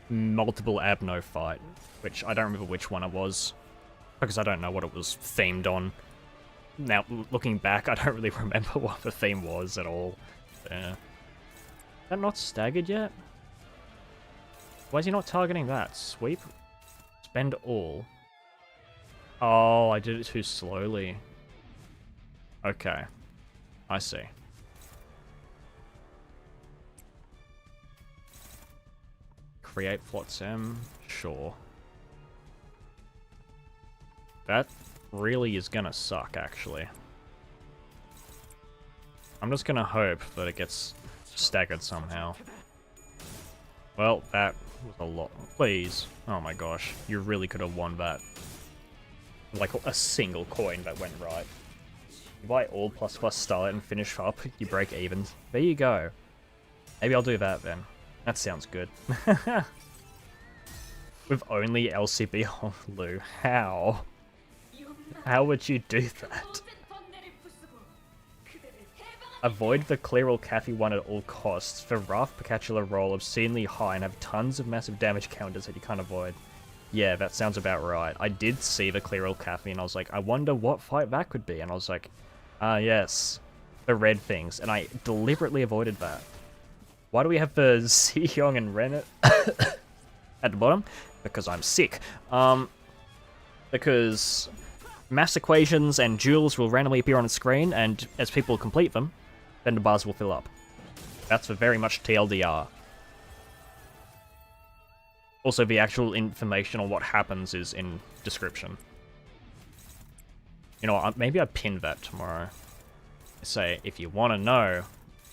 multiple Abno fight. Which I don't remember which one it was. Because I don't know what it was themed on. Now, looking back, I don't really remember what the theme was at all. Is that not staggered yet? Why is he not targeting that? Sweep? Spend all. Oh, I did it too slowly. Okay. I see. Create flotsam? Sure. That really is gonna suck, actually. I'm just gonna hope that it gets staggered somehow. Well, that was a lot. Please. Oh my gosh. You really could have won that. Like a single coin that went right. You buy all plus start and finish up, you break even. There you go. Maybe I'll do that then. That sounds good. With only LCB on Lu. How? How would you do that? Avoid the clear all Cathy one at all costs. The Wrath Picatula roll obscenely high and have tons of massive damage counters that you can't avoid. Yeah, that sounds about right. I did see the clear all Cathy and I was like, I wonder what fight that could be. And I was like, yes. The red things. And I deliberately avoided that. Why do we have the Ziyong and Ren at the bottom? Because I'm sick. Because mass equations and duels will randomly appear on the screen, and as people complete them, then the bars will fill up. That's for very much TLDR. Also, the actual information on what happens is in description. You know what, maybe I pin that tomorrow. Say, if you want to know,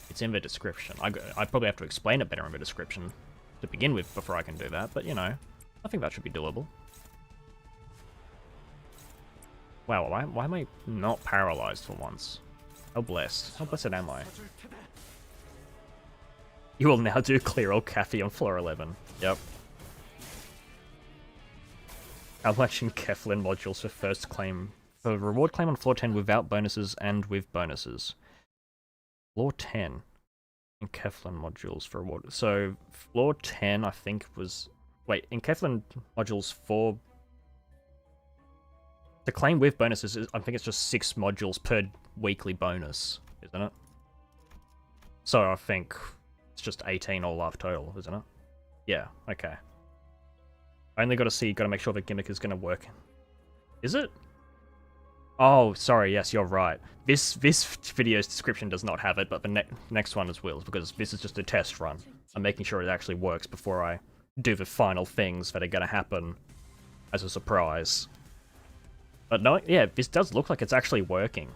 it's in the description. I probably have to explain it better in the description to begin with before I can do that, but you know, I think that should be doable. Wow, why am I not paralyzed for once? How blessed. How blessed am I? You will now do clear all Cathy on floor 11. Yep. How much in Keflin modules for first claim? For reward claim on floor 10 without bonuses and with bonuses. Floor 10 in Keflin modules for reward. So, floor 10 I think was... Wait, in Keflin modules 4... To claim with bonuses, I think it's just 6 modules per weekly bonus, isn't it? So I think it's just 18 all up total, isn't it? Yeah, okay. I only gotta make sure the gimmick is gonna work. Is it? Oh, sorry, yes, you're right. This video's description does not have it, but the next one is will, because this is just a test run. I'm making sure it actually works before I do the final things that are gonna happen as a surprise. But no, yeah, this does look like it's actually working,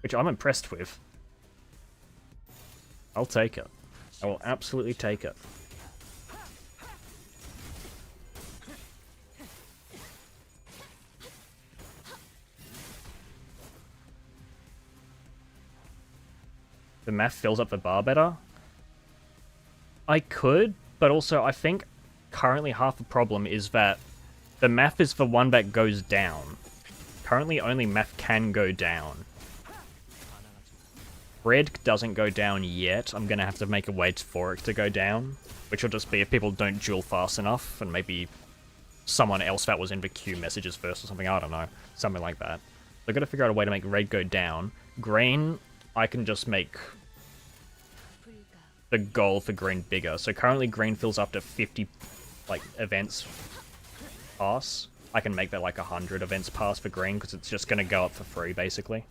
which I'm impressed with. I'll take it. I will absolutely take it. The math fills up the bar better? I could, but also I think currently half the problem is that the math is the one that goes down. Currently, only math can go down. Red doesn't go down yet. I'm gonna have to make a wait for it to go down, which will just be if people don't duel fast enough, and maybe someone else that was in the queue messages first or something. I don't know, something like that. So I gotta figure out a way to make red go down. Green, I can just make the goal for green bigger. So currently, green fills up to 50 like events pass. I can make that like 100 events pass for green because it's just going to go up for free, basically.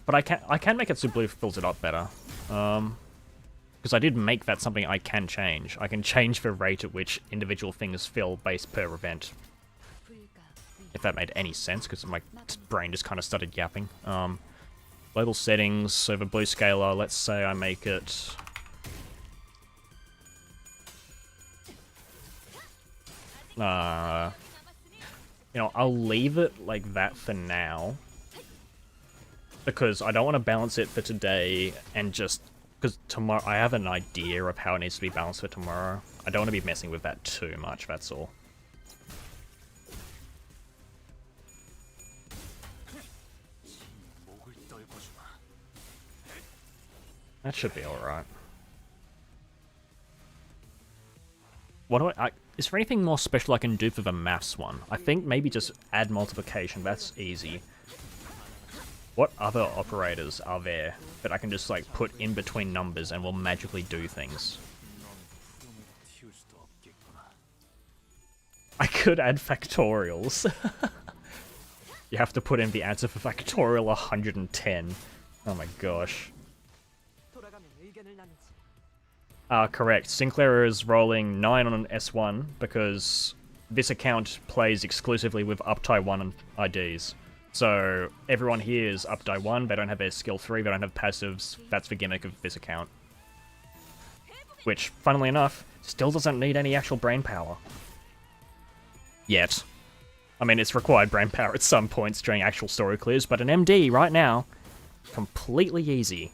But I can make it so blue fills it up better. Because I did make that something I can change. I can change the rate at which individual things fill based per event. If that made any sense, because my brain just kind of started yapping. Global settings, so the blue scalar, let's say I make it... you know, I'll leave it like that for now. Because I don't want to balance it for today and just... Because tomorrow, I have an idea of how it needs to be balanced for tomorrow. I don't want to be messing with that too much, that's all. That should be alright. What do is there anything more special I can do for the maths one? I think maybe just add multiplication, that's easy. What other operators are there that I can just like put in between numbers and will magically do things? could add factorials. You have to put in the answer for factorial 110. Oh my gosh. Correct. Sinclair is rolling 9 on an S1 because this account plays exclusively with Uptie 1 IDs. So everyone here is Uptie 1, they don't have their skill 3, they don't have passives. That's the gimmick of this account. Which, funnily enough, still doesn't need any actual brain power. Yet. I mean, it's required brain power at some points during actual story clears, but an MD right now, completely easy.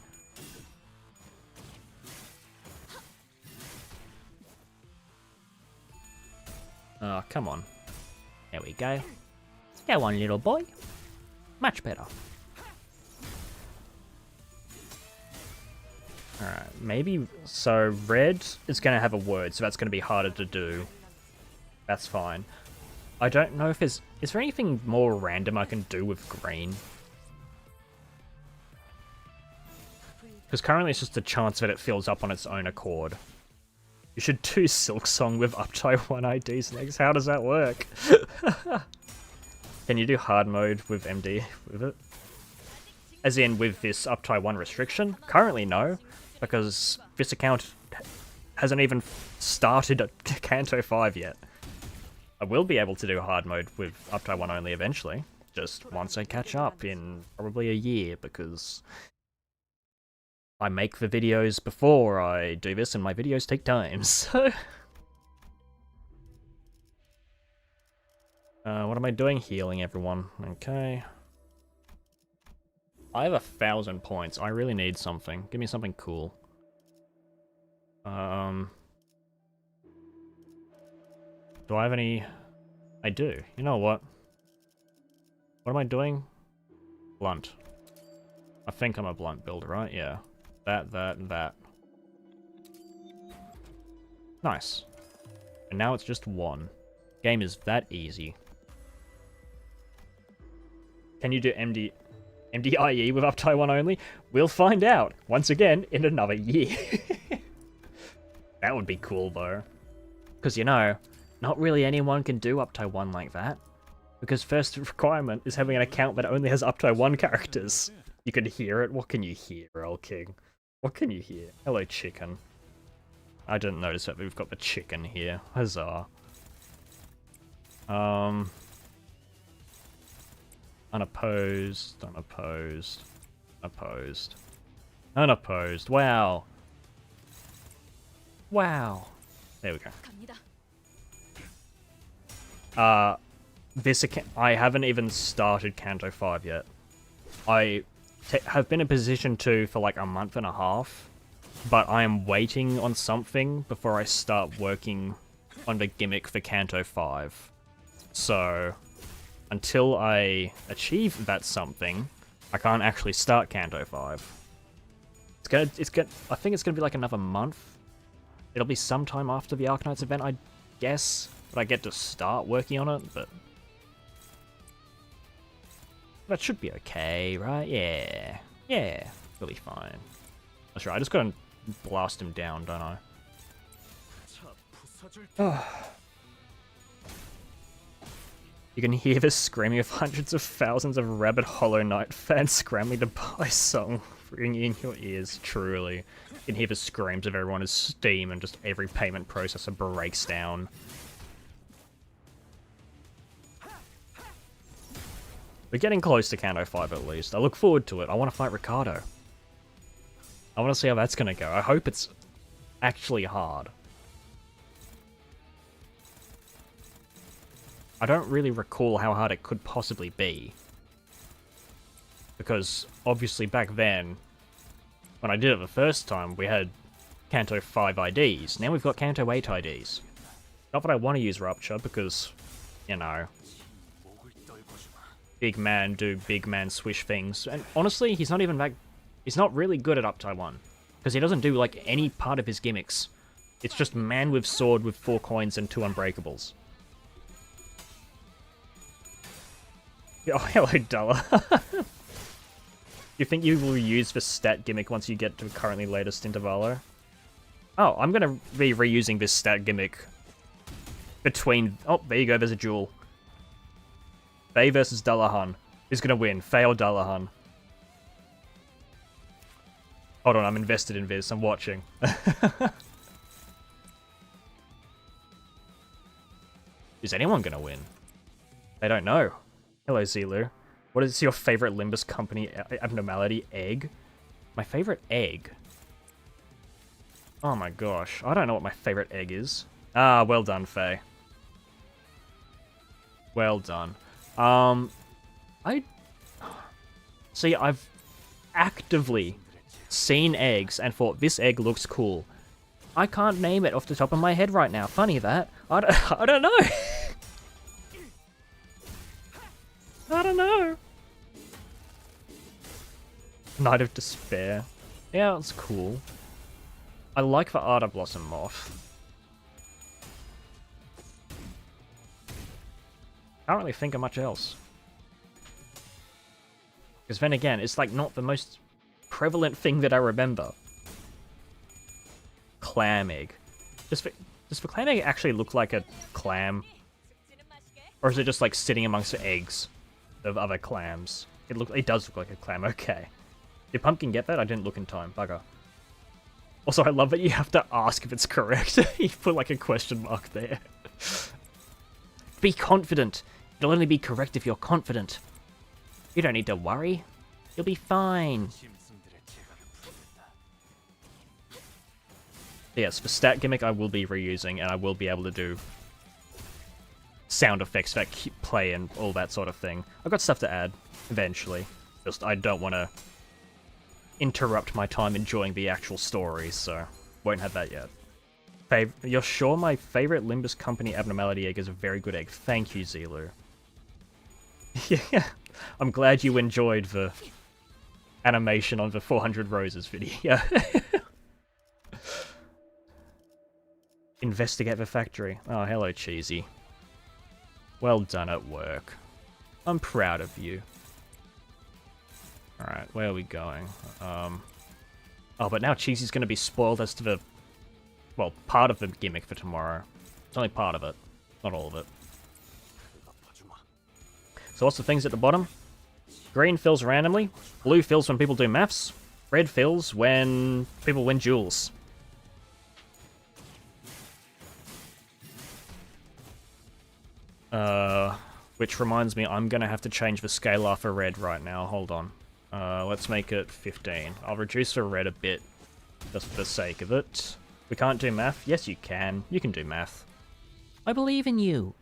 Oh, come on. There we go. Go on, little boy. Much better. Alright, maybe... So, red is going to have a word, so that's going to be harder to do. That's fine. I don't know if there's... Is there anything more random I can do with green? Because currently it's just a chance that it fills up on its own accord. You should do Silk Song with Uptie 1 IDs next. How does that work? Can you do hard mode with MD with it? As in with this Uptie 1 restriction? Currently no, because this account hasn't even started at Kanto 5 yet. I will be able to do hard mode with Uptie 1 only eventually, just once I catch up in probably a year, because I make the videos before I do this, and my videos take time, so... what am I doing? Healing everyone. Okay. I have 1,000 points. I really need something. Give me something cool. Do I have any... I do. You know what? What am I doing? Blunt. I think I'm a blunt builder, right? Yeah. That, and that. Nice. And now it's just 1. Game is that easy. Can you do MDIE with Uptie 1 only? We'll find out, once again, in another year. That would be cool, though. Because, you know, not really anyone can do Uptie 1 like that. Because first requirement is having an account that only has Uptie 1 characters. You can hear it. What can you hear, old king? What can you hear? Hello, chicken. I didn't notice that we've got the chicken here. Huzzah. Unopposed, unopposed, opposed, unopposed. Wow. Wow. There we go. This account, I haven't even started Kanto 5 yet. I have been in position 2 for like a month and a half, but I am waiting on something before I start working on the gimmick for Kanto 5. So, until I achieve that something, I can't actually start Kanto 5. I think it's gonna be like another month. It'll be sometime after the Arknights event, I guess, that I get to start working on it, but that should be okay, right? Yeah. Yeah, really fine. That's right, I just gotta blast him down, don't I? Oh. You can hear the screaming of hundreds of thousands of rabid Hollow Knight fans scrambling to buy song ringing in your ears, truly. You can hear the screams of everyone as Steam and just every payment processor breaks down. We're getting close to Kanto 5 at least. I look forward to it. I want to fight Ricardo. I want to see how that's going to go. I hope it's actually hard. I don't really recall how hard it could possibly be. Because, obviously back then, when I did it the first time, we had Kanto 5 IDs. Now we've got Kanto 8 IDs. Not that I want to use Rupture, because, you know, big man do big man swish things. And honestly, he's not even that... He's not really good at Uptie 1. Because he doesn't do, like, any part of his gimmicks. It's just man with sword with 4 coins and 2 unbreakables. Oh, hello, Dulla. You think you will use the stat gimmick once you get to the currently latest Intervalo? Oh, I'm gonna be reusing this stat gimmick between... Oh, there you go, there's a duel. Faye versus Dullahan. Who's gonna win, Faye or Dullahan? Hold on, I'm invested in this, I'm watching. Is anyone gonna win? They don't know. Hello, Zelu. What is your favorite Limbus Company abnormality? Egg? My favorite egg? Oh my gosh, I don't know what my favorite egg is. Ah, well done, Faye. Well done. See, I've actively seen eggs and thought, this egg looks cool. I can't name it off the top of my head right now. Funny that. I don't know. I don't know. Night of Despair. Yeah, it's cool. I like the Art of Blossom Moth. I don't really think of much else. Because then again, it's like not the most prevalent thing that I remember. Clam egg. Does the clam egg actually look like a clam? Or is it just like sitting amongst the eggs of other clams? It does look like a clam, okay. Did Pumpkin get that? I didn't look in time, bugger. Also, I love that you have to ask if it's correct. You put like a question mark there. Be confident. It'll only be correct if you're confident. You don't need to worry. You'll be fine. Yes, for stat gimmick I will be reusing, and I will be able to do sound effects that keep play and all that sort of thing. I've got stuff to add, eventually. Just, I don't want to interrupt my time enjoying the actual story, so won't have that yet. You're sure my favorite Limbus Company abnormality egg is a very good egg. Thank you, Zelu. Yeah, I'm glad you enjoyed the animation on the 400 Roses video. Investigate the factory. Oh, hello, Cheesy. Well done at work. I'm proud of you. Alright, where are we going? Oh, but now Cheesy's going to be spoiled as to the... Well, part of the gimmick for tomorrow. It's only part of it. Not all of it. So what's the things at the bottom? Green fills randomly. Blue fills when people do maths. Red fills when people win duels. Which reminds me, I'm going to have to change the scalar for red right now. Hold on. Let's make it 15. I'll reduce the red a bit, just for the sake of it. We can't do math? Yes, you can. You can do math. I believe in you.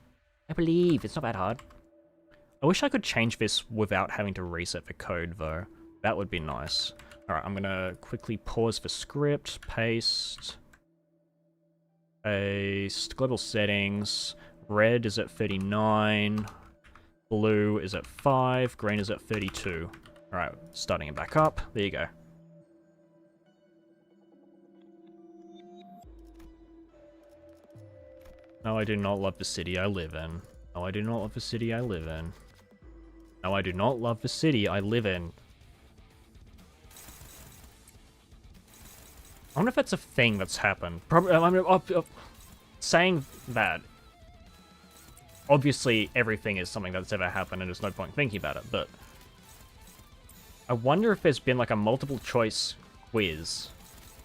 I believe. It's not that hard. I wish I could change this without having to reset the code, though. That would be nice. Alright, I'm going to quickly pause the script, paste, global settings. Red is at 39, blue is at 5, green is at 32. Alright, starting it back up. There you go. No, I do not love the city I live in. No, I do not love the city I live in. No, I do not love the city I live in. I wonder if that's a thing that's happened. Probably. I mean, saying that, obviously everything is something that's ever happened and there's no point thinking about it, but I wonder if there's been like a multiple choice quiz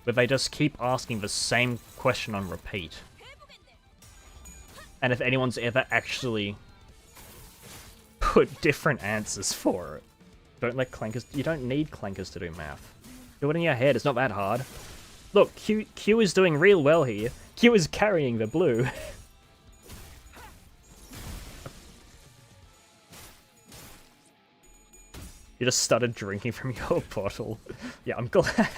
where they just keep asking the same question on repeat. And if anyone's ever actually put different answers for it. Don't let clankers... You don't need clankers to do math. Do it in your head, it's not that hard. Look, Q is doing real well here. Q is carrying the blue. You just started drinking from your bottle. Yeah, I'm glad.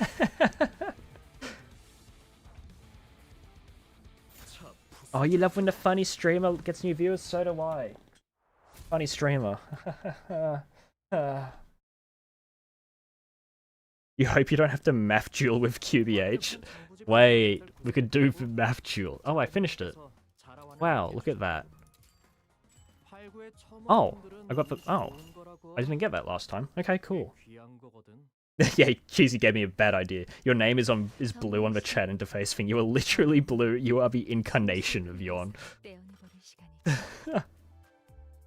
Oh, you love when the funny streamer gets new viewers? So do I. Funny streamer. You hope you don't have to math duel with QBH. Wait, we could do the math duel. Oh, I finished it. Wow, look at that. Oh, I got the... Oh, I didn't get that last time. Okay, cool. Yeah, Cheesy gave me a bad idea. Your name is blue on the chat interface thing. You are literally blue. You are the incarnation of Yon.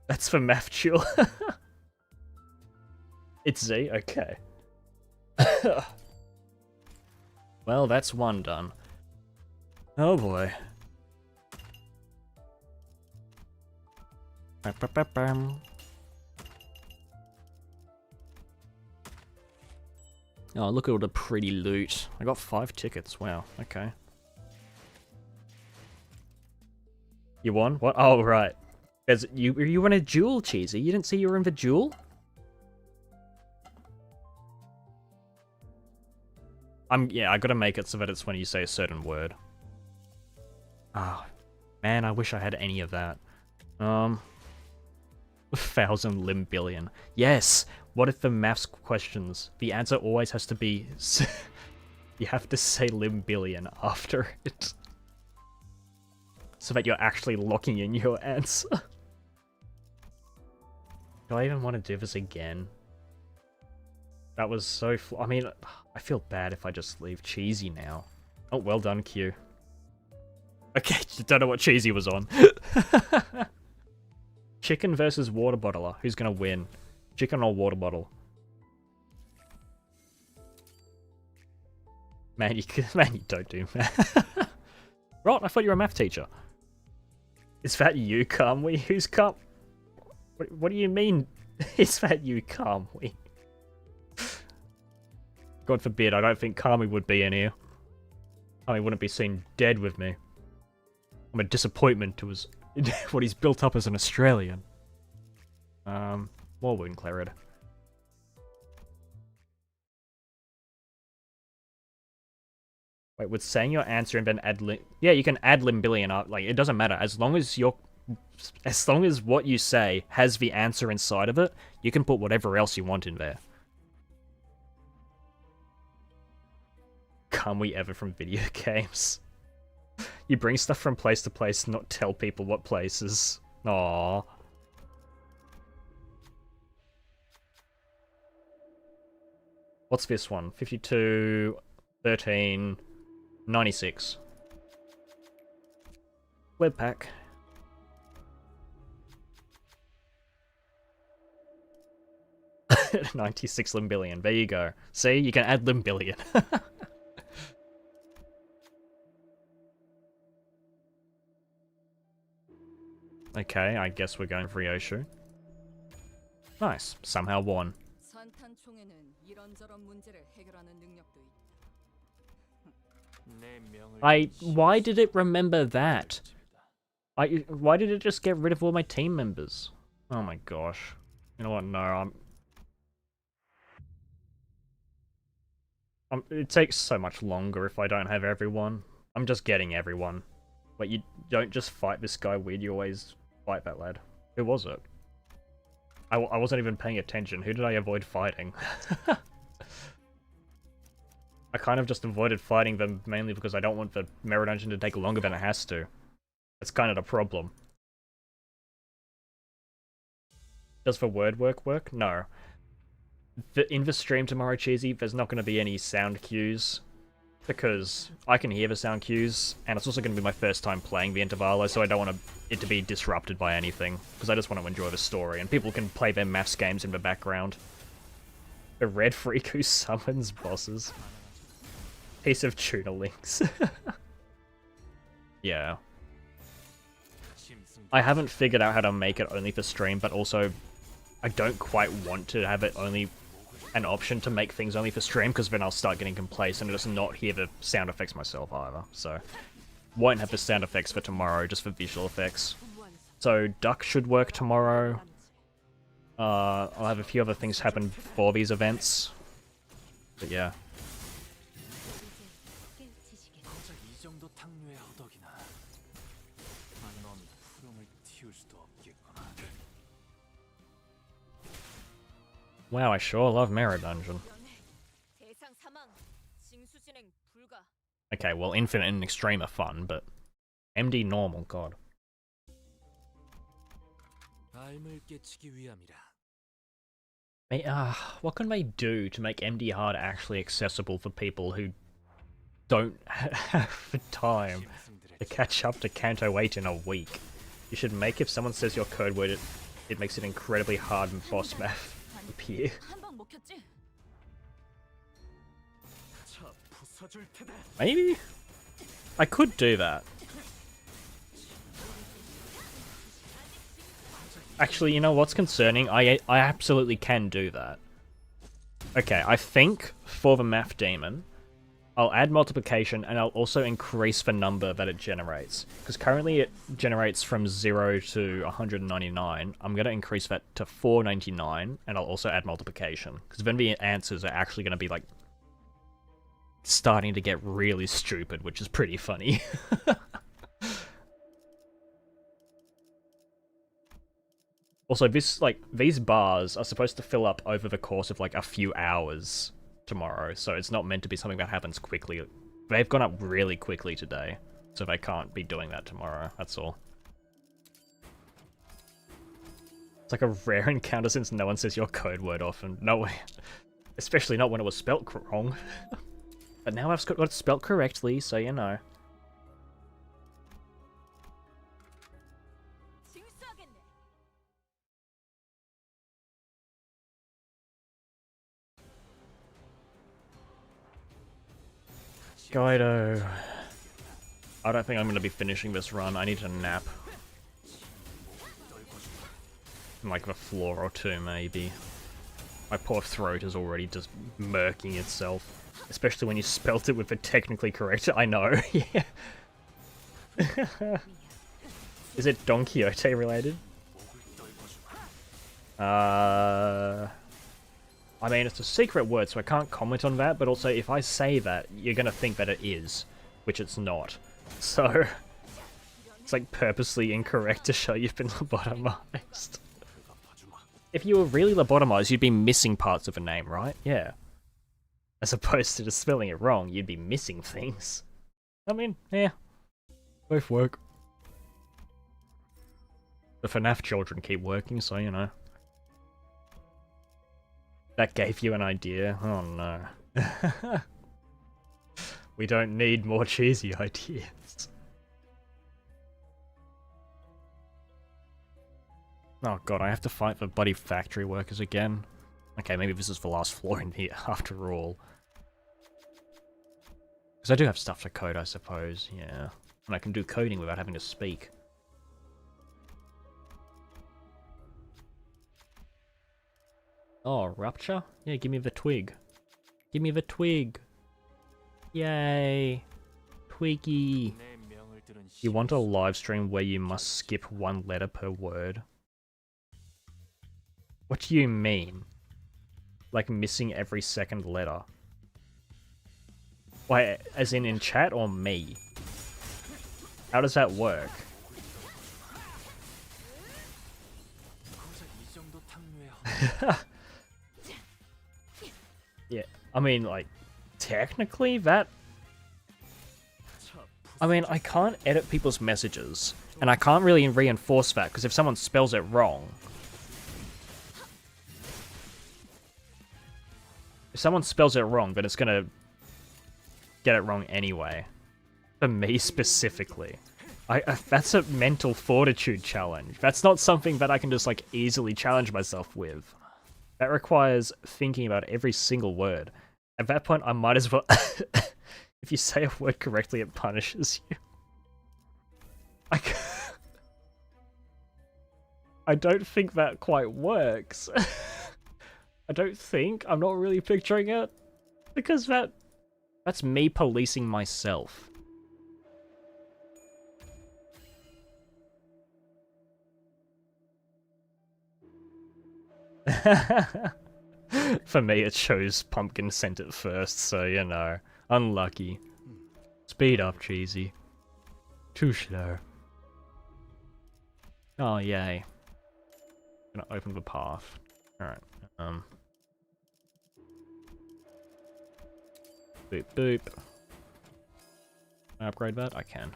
That's for math duel. It's Z? Okay. Well, that's one done. Oh boy. Oh, look at all the pretty loot. I got 5 tickets. Wow, okay. You won? What? Oh, right. You were in a duel, Cheesy. You didn't see you were in the duel? Yeah, I gotta make it so that it's when you say a certain word. Ah, oh, man, I wish I had any of that. 1,000 limb billion. Yes! What if the maths questions? The answer always has to be... you have to say limb billion after it. So that you're actually locking in your answer. Do I even want to do this again? That was so... I mean, I feel bad if I just leave Cheesy now. Oh, well done, Q. Okay, don't know what Cheesy was on. Chicken versus water bottler. Who's gonna win? Chicken or water bottle? Man, you don't do math. Rot, I thought you were a math teacher. Is that you, Kamui? Who's Kam? What do you mean? Is that you, Kamui? God forbid, I don't think Kamui would be in here. Kamui wouldn't be seen dead with me. I'm a disappointment to his... what he's built up as an Australian. More wound cleared. Wait, with saying your answer and then add lim... Yeah, you can add limb billion up. Like, it doesn't matter. As long as what you say has the answer inside of it, you can put whatever else you want in there. Can't we ever from video games? You bring stuff from place to place, not tell people what places. Aww. What's this one? 52, 13, 96. Webpack. $96 limb billion. There you go. See, you can add limb billion. Okay, I guess we're going for Ryoshu. Nice. Somehow won. Why did it remember that? Why did it just get rid of all my team members? Oh my gosh. You know what? No, it takes so much longer if I don't have everyone. I'm just getting everyone. But you don't just fight this guy weird, you always fight that lad. Who was it? I wasn't even paying attention. Who did I avoid fighting? I kind of just avoided fighting them mainly because I don't want the Mirror Dungeon to take longer than it has to. That's kind of the problem. Does the word work? No. In the stream tomorrow, Cheesy, there's not going to be any sound cues. Because I can hear the sound cues, and it's also going to be my first time playing the Intervalo, so I don't want it to be disrupted by anything. Because I just want to enjoy the story, and people can play their maths games in the background. The red freak who summons bosses. Piece of tuna links. Yeah. I haven't figured out how to make it only for stream, but also I don't quite want to have it only an option to make things only for stream, because then I'll start getting complacent and just not hear the sound effects myself either. So, won't have the sound effects for tomorrow, just for visual effects. So, Duck should work tomorrow. I'll have a few other things happen before these events. But yeah. Wow, I sure love Mirror Dungeon. Okay, well, Infinite and Extreme are fun, but MD normal, god. What can they do to make MD hard actually accessible for people who don't have the time to catch up to Kanto 8 in a week? You should make if someone says your code word, it makes it incredibly hard and boss math appear. Maybe? I could do that. Actually, you know what's concerning? I absolutely can do that. Okay, I think for the math demon, I'll add multiplication and I'll also increase the number that it generates. Because currently it generates from 0 to 199. I'm going to increase that to 499 and I'll also add multiplication. Because then the answers are actually going to be like starting to get really stupid, which is pretty funny. Also, these bars are supposed to fill up over the course of like a few hours tomorrow, so it's not meant to be something that happens quickly. They've gone up really quickly today, so they can't be doing that tomorrow, that's all. It's like a rare encounter since no one says your code word often. No way. Especially not when it was spelt wrong. But now I've got it spelt correctly, so you know. Guido. I don't think I'm going to be finishing this run. I need a nap. Like a floor or two, maybe. My poor throat is already just murking itself. Especially when you spelt it with the technically correct... I know, yeah. Is it Don Quixote related? I mean, it's a secret word, so I can't comment on that, but also if I say that, you're gonna think that it is, which it's not. So, it's like purposely incorrect to show you've been lobotomized. If you were really lobotomized, you'd be missing parts of a name, right? Yeah. As opposed to just spelling it wrong, you'd be missing things. I mean, yeah. Both work. The FNAF children keep working, so you know. That gave you an idea? Oh no. We don't need more cheesy ideas. Oh god, I have to fight the bloody factory workers again. Okay, maybe this is the last floor in here after all. Because I do have stuff to code, I suppose, yeah. And I can do coding without having to speak. Oh, rupture? Yeah, give me the twig. Give me the twig. Yay. Twiggy. You want a live stream where you must skip one letter per word? What do you mean? Like missing every second letter? Wait, as in chat or me? How does that work? Yeah, I mean, like, technically that... I mean, I can't edit people's messages, and I can't really reinforce that, because if someone spells it wrong... If someone spells it wrong, then it's gonna get it wrong anyway. For me specifically. That's a mental fortitude challenge. That's not something that I can just, like, easily challenge myself with. That requires thinking about every single word. At that point, I might as well... If you say a word correctly, it punishes you. I don't think that quite works. I don't think. I'm not really picturing it. Because that's me policing myself. For me, it shows pumpkin sent it first, so you know. Unlucky. Speed up, Cheesy. Too slow. Oh, yay. Gonna open the path. Alright, Boop, boop. Can I upgrade that? I can.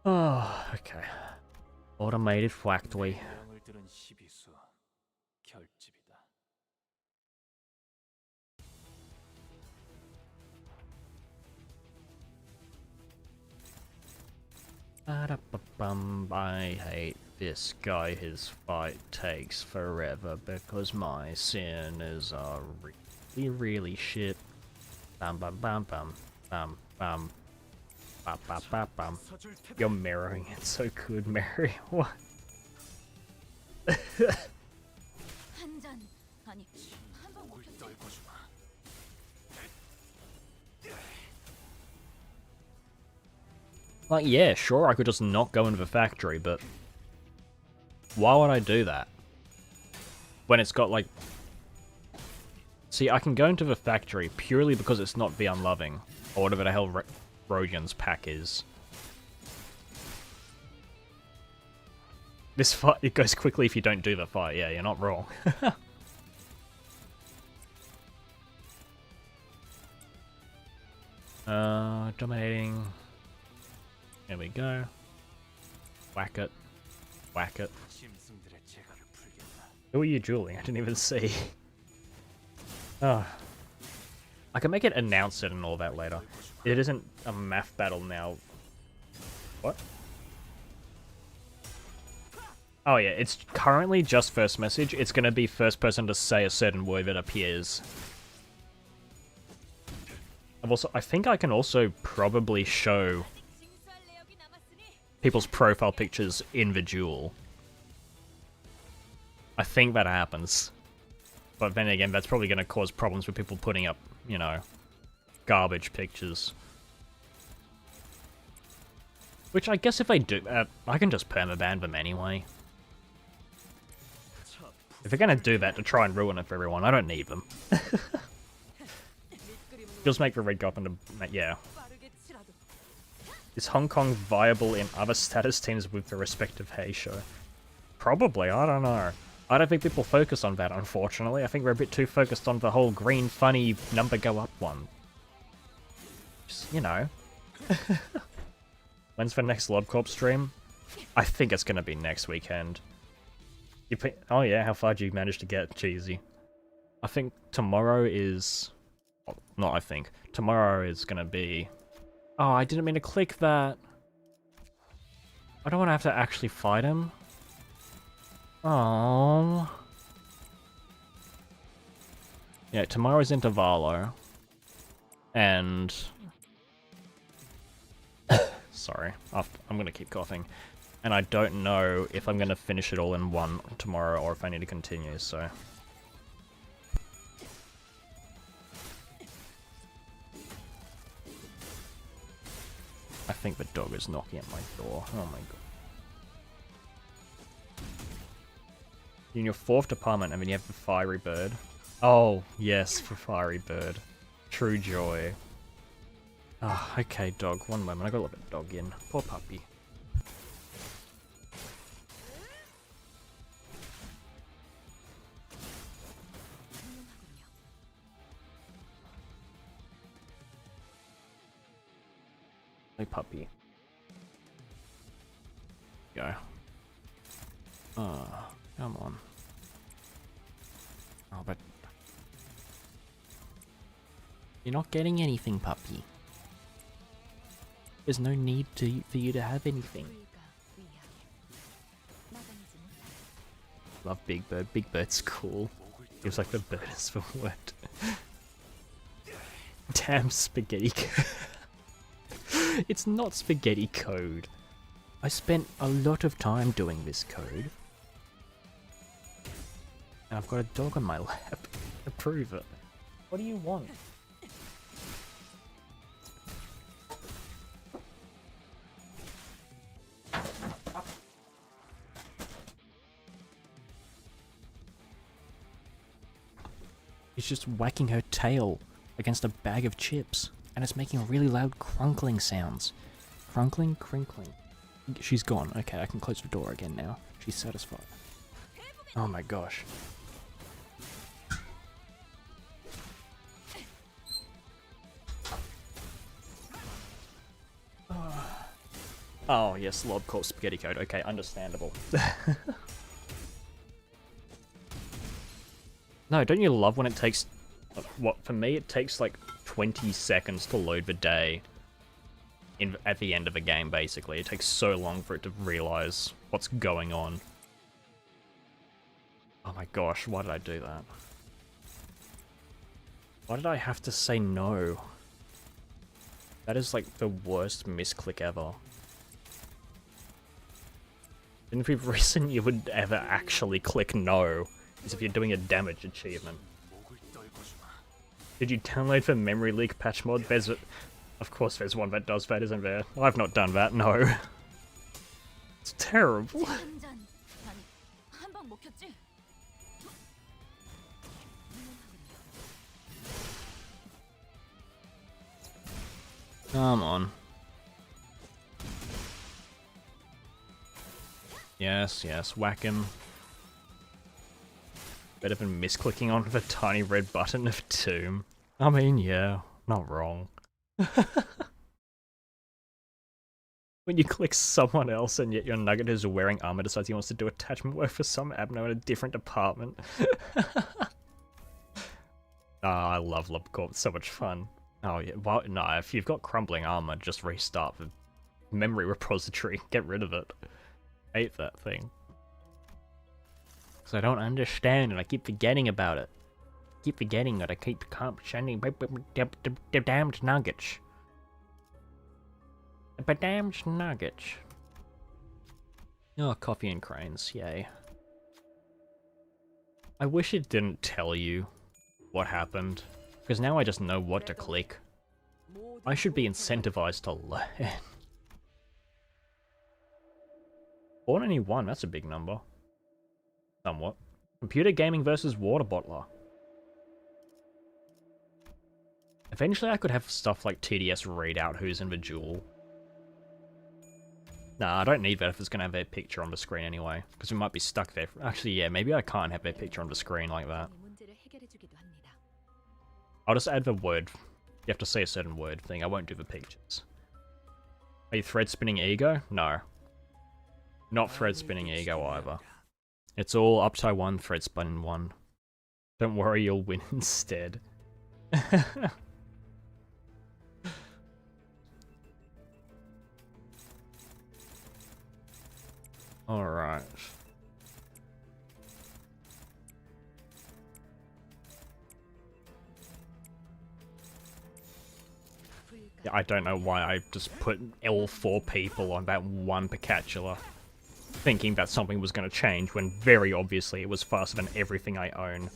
Oh, okay. Automated factory. Ba-da-ba-bum. I hate this guy. His fight takes forever because my sinners are really, really shit. Bam bam bam bam bam bam bam bam bam bam. You're mirroring it so good, Mary. What? Like, yeah, sure, I could just not go into the factory, but why would I do that? When it's got, like... See, I can go into the factory purely because it's not the Unloving, or whatever the hell Rodian's pack is. This fight, it goes quickly if you don't do the fight. Yeah, you're not wrong. Dominating... There we go. Whack it. Whack it. Who are you dueling? I didn't even see. Oh. I can make it announce it and all that later. It isn't a math battle now. What? Oh yeah, it's currently just first message. It's gonna be first person to say a certain word that appears. I think I can also probably show people's profile pictures in the duel. I think that happens. But then again, that's probably going to cause problems with people putting up, you know, garbage pictures. Which I guess if they do that, I can just permaban them anyway. If they're going to do that to try and ruin it for everyone, I don't need them. Just make the red goblin to... yeah. Is Hong Kong viable in other status teams with the respective Hey show? Probably, I don't know. I don't think people focus on that, unfortunately. I think we're a bit too focused on the whole green, funny, number go up one. Just, you know. When's the next LobCorp stream? I think it's going to be next weekend. Oh yeah, how far do you manage to get, Cheesy? I think tomorrow is... Well, not I think. Tomorrow is going to be... Oh, I didn't mean to click that. I don't want to have to actually fight him. Oh. Yeah, tomorrow's Intervalo. And... Sorry, I'm going to keep coughing. And I don't know if I'm going to finish it all in one tomorrow or if I need to continue, so... I think the dog is knocking at my door. Oh my god. You're in your 4th department and then you have the Fiery Bird. Oh, yes, for Fiery Bird. True joy. Ah, oh, okay, dog. One moment. I gotta let the dog in. Poor puppy. Hey, puppy. Go. Oh, come on. Oh, but... You're not getting anything, puppy. There's no need for you to have anything. Love Big Bird. Big Bird's cool. Feels like the bird is the word. Damn spaghetti. It's not spaghetti code. I spent a lot of time doing this code. And I've got a dog on my lap to prove it. What do you want? She's just whacking her tail against a bag of chips. And it's making really loud crunkling sounds. Crunkling, crinkling. She's gone. Okay, I can close the door again now. She's satisfied. Oh my gosh. Oh yes, LobCorp spaghetti code. Okay, understandable. No, don't you love when it takes... What, for me, it takes like 20 seconds to load the day. at the end of a game, basically. It takes so long for it to realize what's going on. Oh my gosh, why did I do that? Why did I have to say no? That is like the worst misclick ever. Didn't we reason you would ever actually click no is if you're doing a damage achievement. Did you download for memory leak patch mod? Of course there's one that does that, isn't there? I've not done that, no. It's terrible. Come on. Yes, yes, whack him. Better than misclicking on the tiny red button of Tomb. I mean, yeah, not wrong. When you click someone else and yet your nugget who's wearing armor decides he wants to do attachment work for some abno in a different department. I love LabCorp, it's so much fun. Oh yeah, well, no, if you've got crumbling armor, just restart the memory repository, get rid of it. Hate that thing. Because I don't understand and I keep forgetting about it. Keep forgetting that I keep sending the damned nuggets. The damned nuggets. Oh, coffee and cranes, yay. I wish it didn't tell you what happened, because now I just know what to click. I should be incentivized to learn. 491, that's a big number. Somewhat. Computer gaming versus water bottler. Eventually I could have stuff like TDS read out who's in the duel. Nah, I don't need that if it's going to have their picture on the screen anyway, because we might be stuck there. Actually, yeah, maybe I can't have their picture on the screen like that. I'll just add the word. You have to say a certain word thing. I won't do the pictures. Are you thread spinning ego? No. Not thread spinning ego either. It's all up to 1, thread spinning 1. Don't worry, you'll win instead. Alright. Yeah, I don't know why I just put all 4 people on that one Picatula, thinking that something was going to change when very obviously it was faster than everything I own.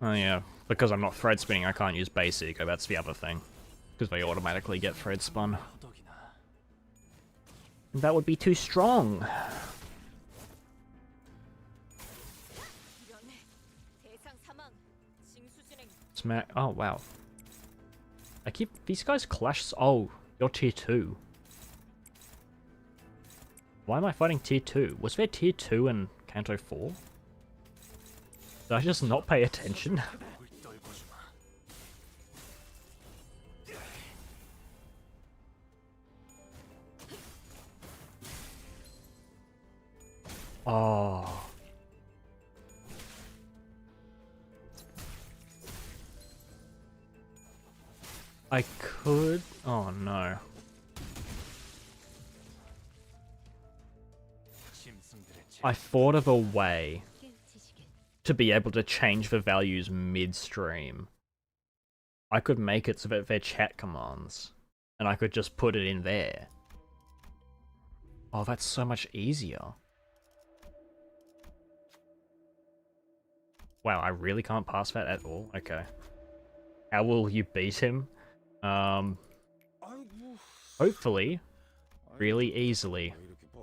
Oh yeah, because I'm not thread spinning I can't use base eco, that's the other thing. Because they automatically get thread spun. And that would be too strong. Smack. Oh wow. I keep these guys clash. Oh, you're tier 2. Why am I fighting tier 2? Was there tier 2 in Kanto 4? Did I just not pay attention? Oh. I could... Oh no. I thought of a way to be able to change the values midstream. I could make it so that they're chat commands, and I could just put it in there. Oh, that's so much easier. Wow, I really can't pass that at all? Okay. How will you beat him? Hopefully, really easily.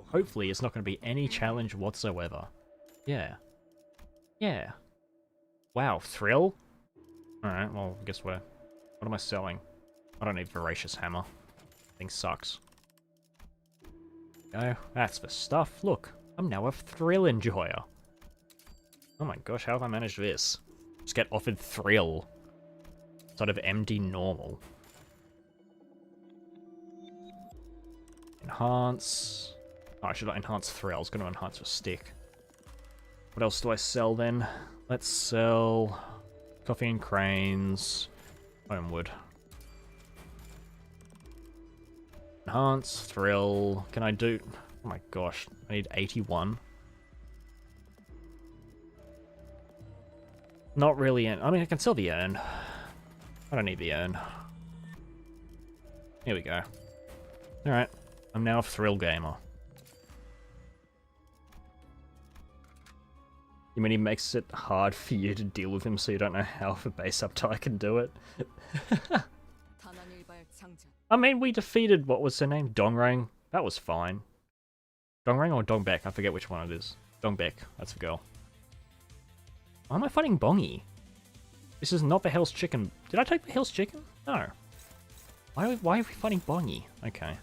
Hopefully it's not going to be any challenge whatsoever. Yeah. Yeah. Wow, thrill? Alright, well, guess what? What am I selling? I don't need Voracious Hammer. Thing sucks. Oh, that's the stuff. Look, I'm now a thrill enjoyer. Oh my gosh, how have I managed this? Just get offered thrill. Instead of MD normal. Enhance. Oh, I should not enhance thrill. I was going to enhance a stick. What else do I sell then? Let's sell Coffee and cranes. Homewood. Enhance, thrill. Can I do... Oh my gosh, I need 81. Not really I mean, I can sell the urn. I don't need the urn. Here we go. Alright, I'm now a thrill gamer. You mean he makes it hard for you to deal with him so you don't know how if a base uptime can do it? I mean, we defeated, what was her name? Dongrang? That was fine. Dongrang or Dongbek? I forget which one it is. Dongbek, that's a girl. Why am I fighting Bongi? This is not the Hell's Chicken. Did I take the Hell's Chicken? No. Why are we fighting Bongi? Okay.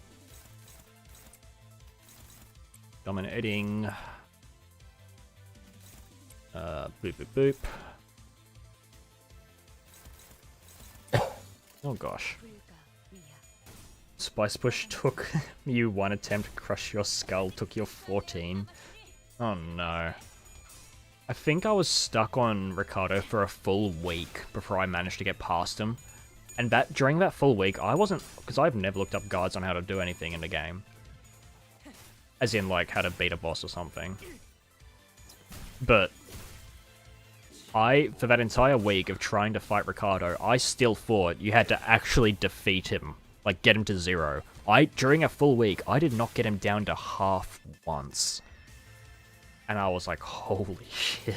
Dominating. Boop boop boop. Oh gosh. Spice Push took you 1 attempt, Crush Your Skull took your 14. Oh no. I think I was stuck on Ricardo for a full week before I managed to get past him. And during that full week, I wasn't... Because I've never looked up guides on how to do anything in the game. As in, like, how to beat a boss or something. But... for that entire week of trying to fight Ricardo, I still thought you had to actually defeat him. Like, get him to 0. During a full week, I did not get him down to half once. And I was like, holy shit.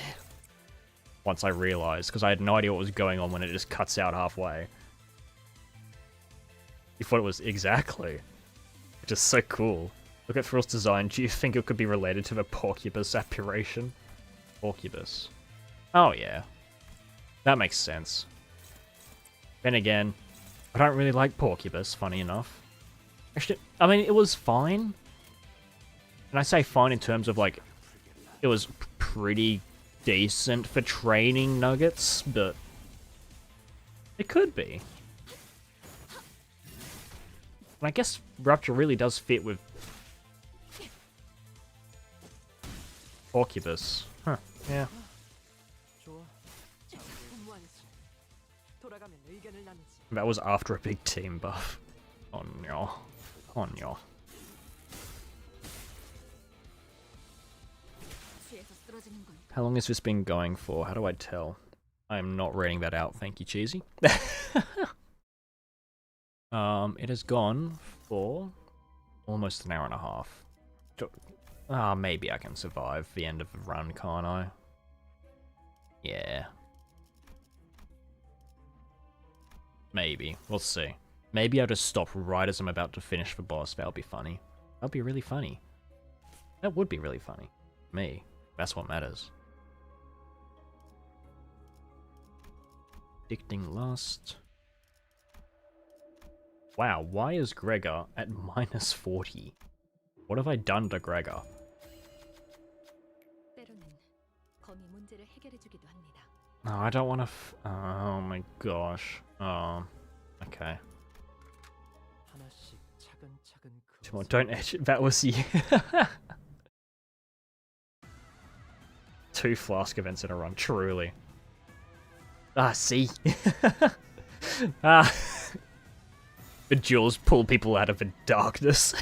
Once I realized, because I had no idea what was going on when it just cuts out halfway. You thought it was exactly. Which is so cool. Look at Thrill's design. Do you think it could be related to the Porcubus apparition? Porcubus. Oh yeah. That makes sense. Then again, I don't really like Porcubus, funny enough. Actually, I mean, it was fine. And I say fine in terms of, like, it was pretty decent for training nuggets, but it could be. And I guess Rupture really does fit with Porcubus. Huh, yeah. That was after a big team buff. Oh no. Oh no. How long has this been going for? How do I tell? I'm not reading that out, thank you, Cheesy. It has gone for almost an hour and a half. Maybe I can survive the end of the run, can't I? Yeah. Maybe. We'll see. Maybe I'll just stop right as I'm about to finish the boss. That'll be funny. That'll be really funny. That would be really funny. Me. That's what matters. Addicting Lust. Wow, why is Gregor at minus 40? What have I done to Gregor? No, I don't want to oh my gosh. Oh, okay. Come on, don't edge it. That was you. 2 flask events in a run, truly. See? The jewels pull people out of the darkness.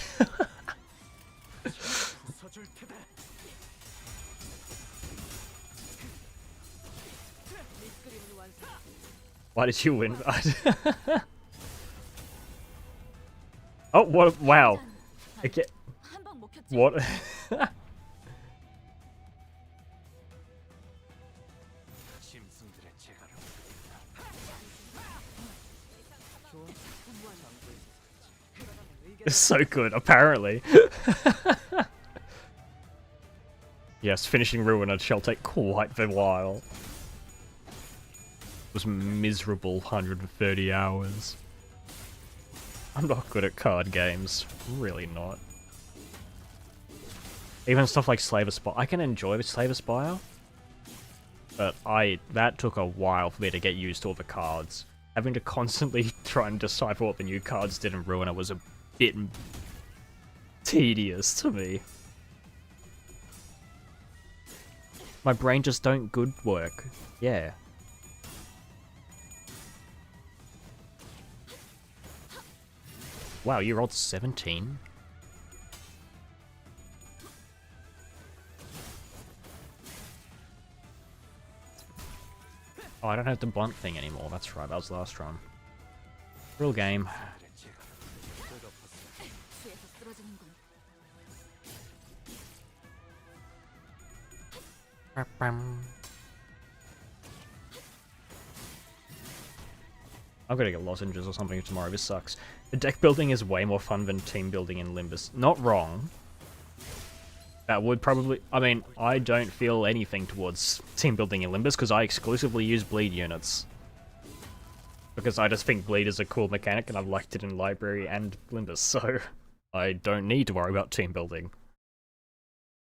Why did you win? Oh, what? Wow. Okay. What? It's so good, apparently. Yes, finishing Ruiner shall take quite the while. It was miserable 130 hours. I'm not good at card games. Really not. Even stuff like Slave Aspire. I can enjoy the Slave Aspire. But that took a while for me to get used to all the cards. Having to constantly try and decipher what the new cards did in Ruiner was a bit tedious to me. My brain just don't good work. Yeah. Wow, you rolled 17? Oh, I don't have the blunt thing anymore. That's right, that was the last run. Real game. I'm gonna get lozenges or something tomorrow. This sucks. The deck building is way more fun than team building in Limbus. Not wrong. That would probably... I mean, I don't feel anything towards team building in Limbus because I exclusively use bleed units. Because I just think bleed is a cool mechanic and I've liked it in library and Limbus, so I don't need to worry about team building.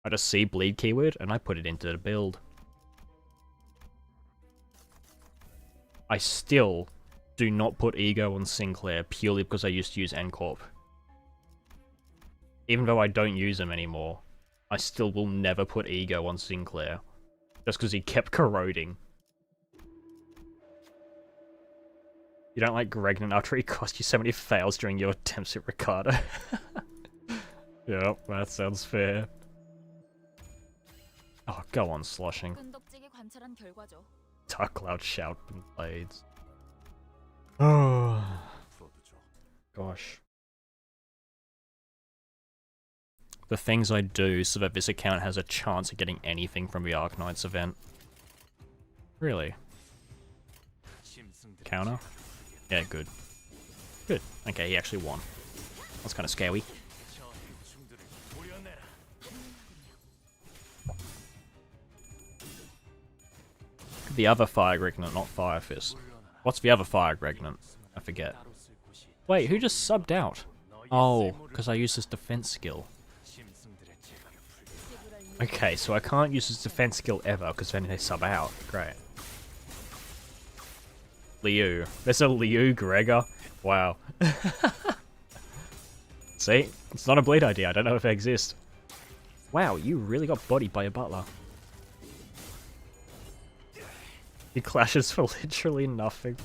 I just see bleed keyword and I put it into the build. I still do not put Ego on Sinclair purely because I used to use N-Corp. Even though I don't use him anymore, I still will never put Ego on Sinclair. Just because he kept corroding. You don't like Gregnan after he cost you so many fails during your attempts at Ricardo. Yep, that sounds fair. Oh, go on, sloshing. Dark Cloud shout and blades. Oh, gosh. The things I do so that this account has a chance of getting anything from the Arknights event. Really? Counter? Yeah, good. Good. Okay, he actually won. That's kind of scary. The other Fire Regnant, not Fire Fist. What's the other Fire Regnant? I forget. Wait, who just subbed out? Oh, because I used his defense skill. Okay, so I can't use his defense skill ever, because then they sub out. Great. Liu. There's a Liu Gregor? Wow. See? It's not a bleed idea. I don't know if they exist. Wow, you really got bodied by a butler. He clashes for literally nothing.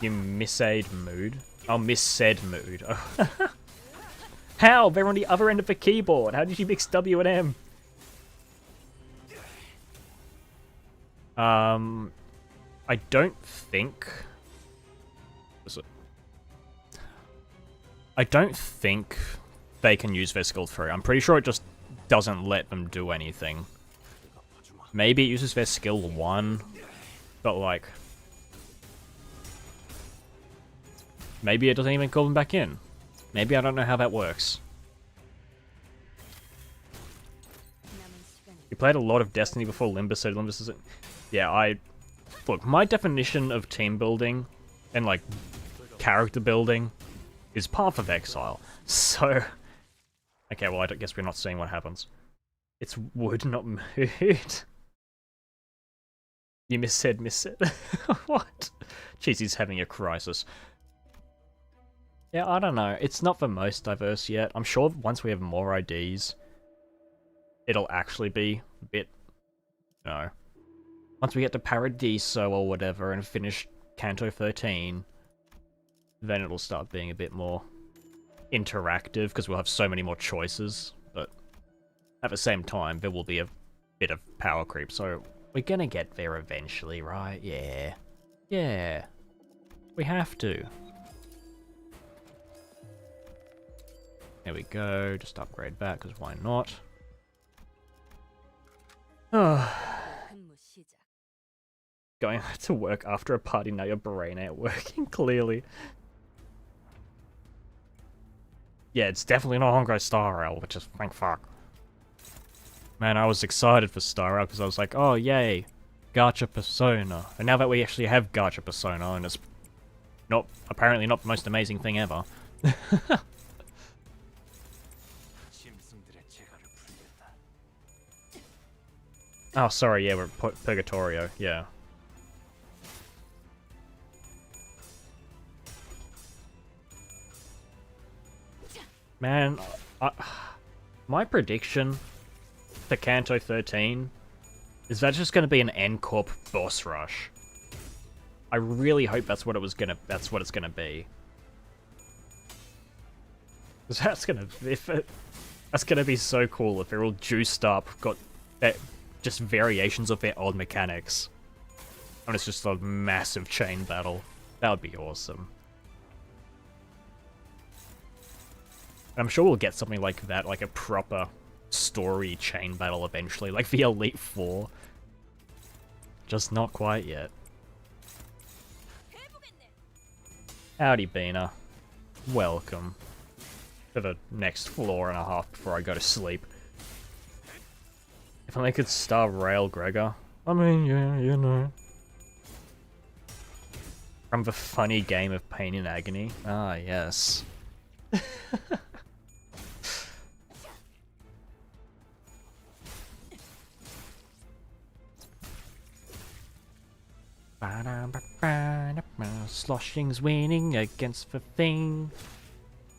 You missaid mood? Oh, missaid mood. How? They're on the other end of the keyboard. How did you mix W and M? I don't think... I don't think they can use their skill through. I'm pretty sure it just doesn't let them do anything. Maybe it uses their skill 1, but like... maybe it doesn't even call them back in. Maybe I don't know how that works. You played a lot of Destiny before Limbus, so Limbus isn't... Yeah, look, my definition of team building and, like, character building is Path of Exile. So... okay, well, I guess we're not seeing what happens. It's wood, not mood. You missaid. What? Jeez, he's having a crisis. Yeah, I don't know. It's not the most diverse yet. I'm sure once we have more IDs, it'll actually be a bit... no. Once we get to Paradiso or whatever and finish Canto 13, then it'll start being a bit more interactive, because we'll have so many more choices, but at the same time, there will be a bit of power creep, so we're gonna get there eventually, right? Yeah. Yeah. We have to. There we go, just upgrade that, because why not? Going to work after a party, now your brain ain't working, clearly. Yeah, it's definitely not Hongo Star Rail, which is thank fuck. Man, I was excited for Star Rail because I was like, oh yay, Gacha Persona. And now that we actually have Gacha Persona, and it's not apparently not the most amazing thing ever. Oh, sorry, yeah, we're Purgatorio, yeah. Man, my prediction for Kanto 13, is that just going to be an N-Corp boss rush? I really hope that's what it's gonna be. 'Cause that's gonna be so cool if they're all juiced up, got just variations of their old mechanics, and it's just a massive chain battle. That would be awesome. And I'm sure we'll get something like that, like a proper story chain battle eventually, like the Elite Four. Just not quite yet. Howdy, Beaner. Welcome to the next floor and a half before I go to sleep. If only I could star Rail Gregor. I mean, yeah, you know. From the funny game of Pain and Agony. Ah, yes. Sloshing's winning against the thing.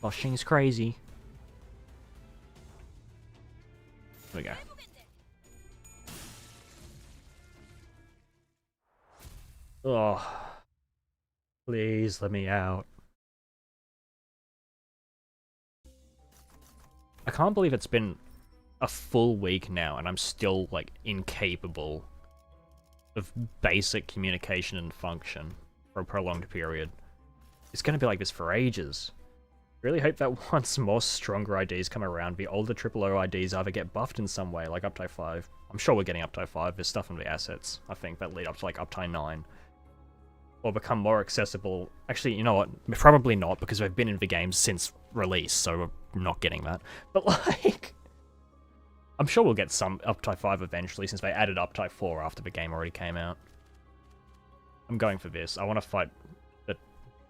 Sloshing's crazy. Here we go. Oh, please let me out. I can't believe it's been a full week now and I'm still, like, incapable of basic communication and function for a prolonged period. It's gonna be like this for ages. Really hope that once more stronger IDs come around, the older OO IDs either get buffed in some way, like Uptime 5. I'm sure we're getting Uptime 5, there's stuff in the assets, I think, that lead up to like Uptime 9. Or become more accessible. Actually, you know what? Probably not, because they've been in the game since release, so we're not getting that. But like, I'm sure we'll get some Uptime 5 eventually, since they added Uptime 4 after the game already came out. I'm going for this. I want to fight the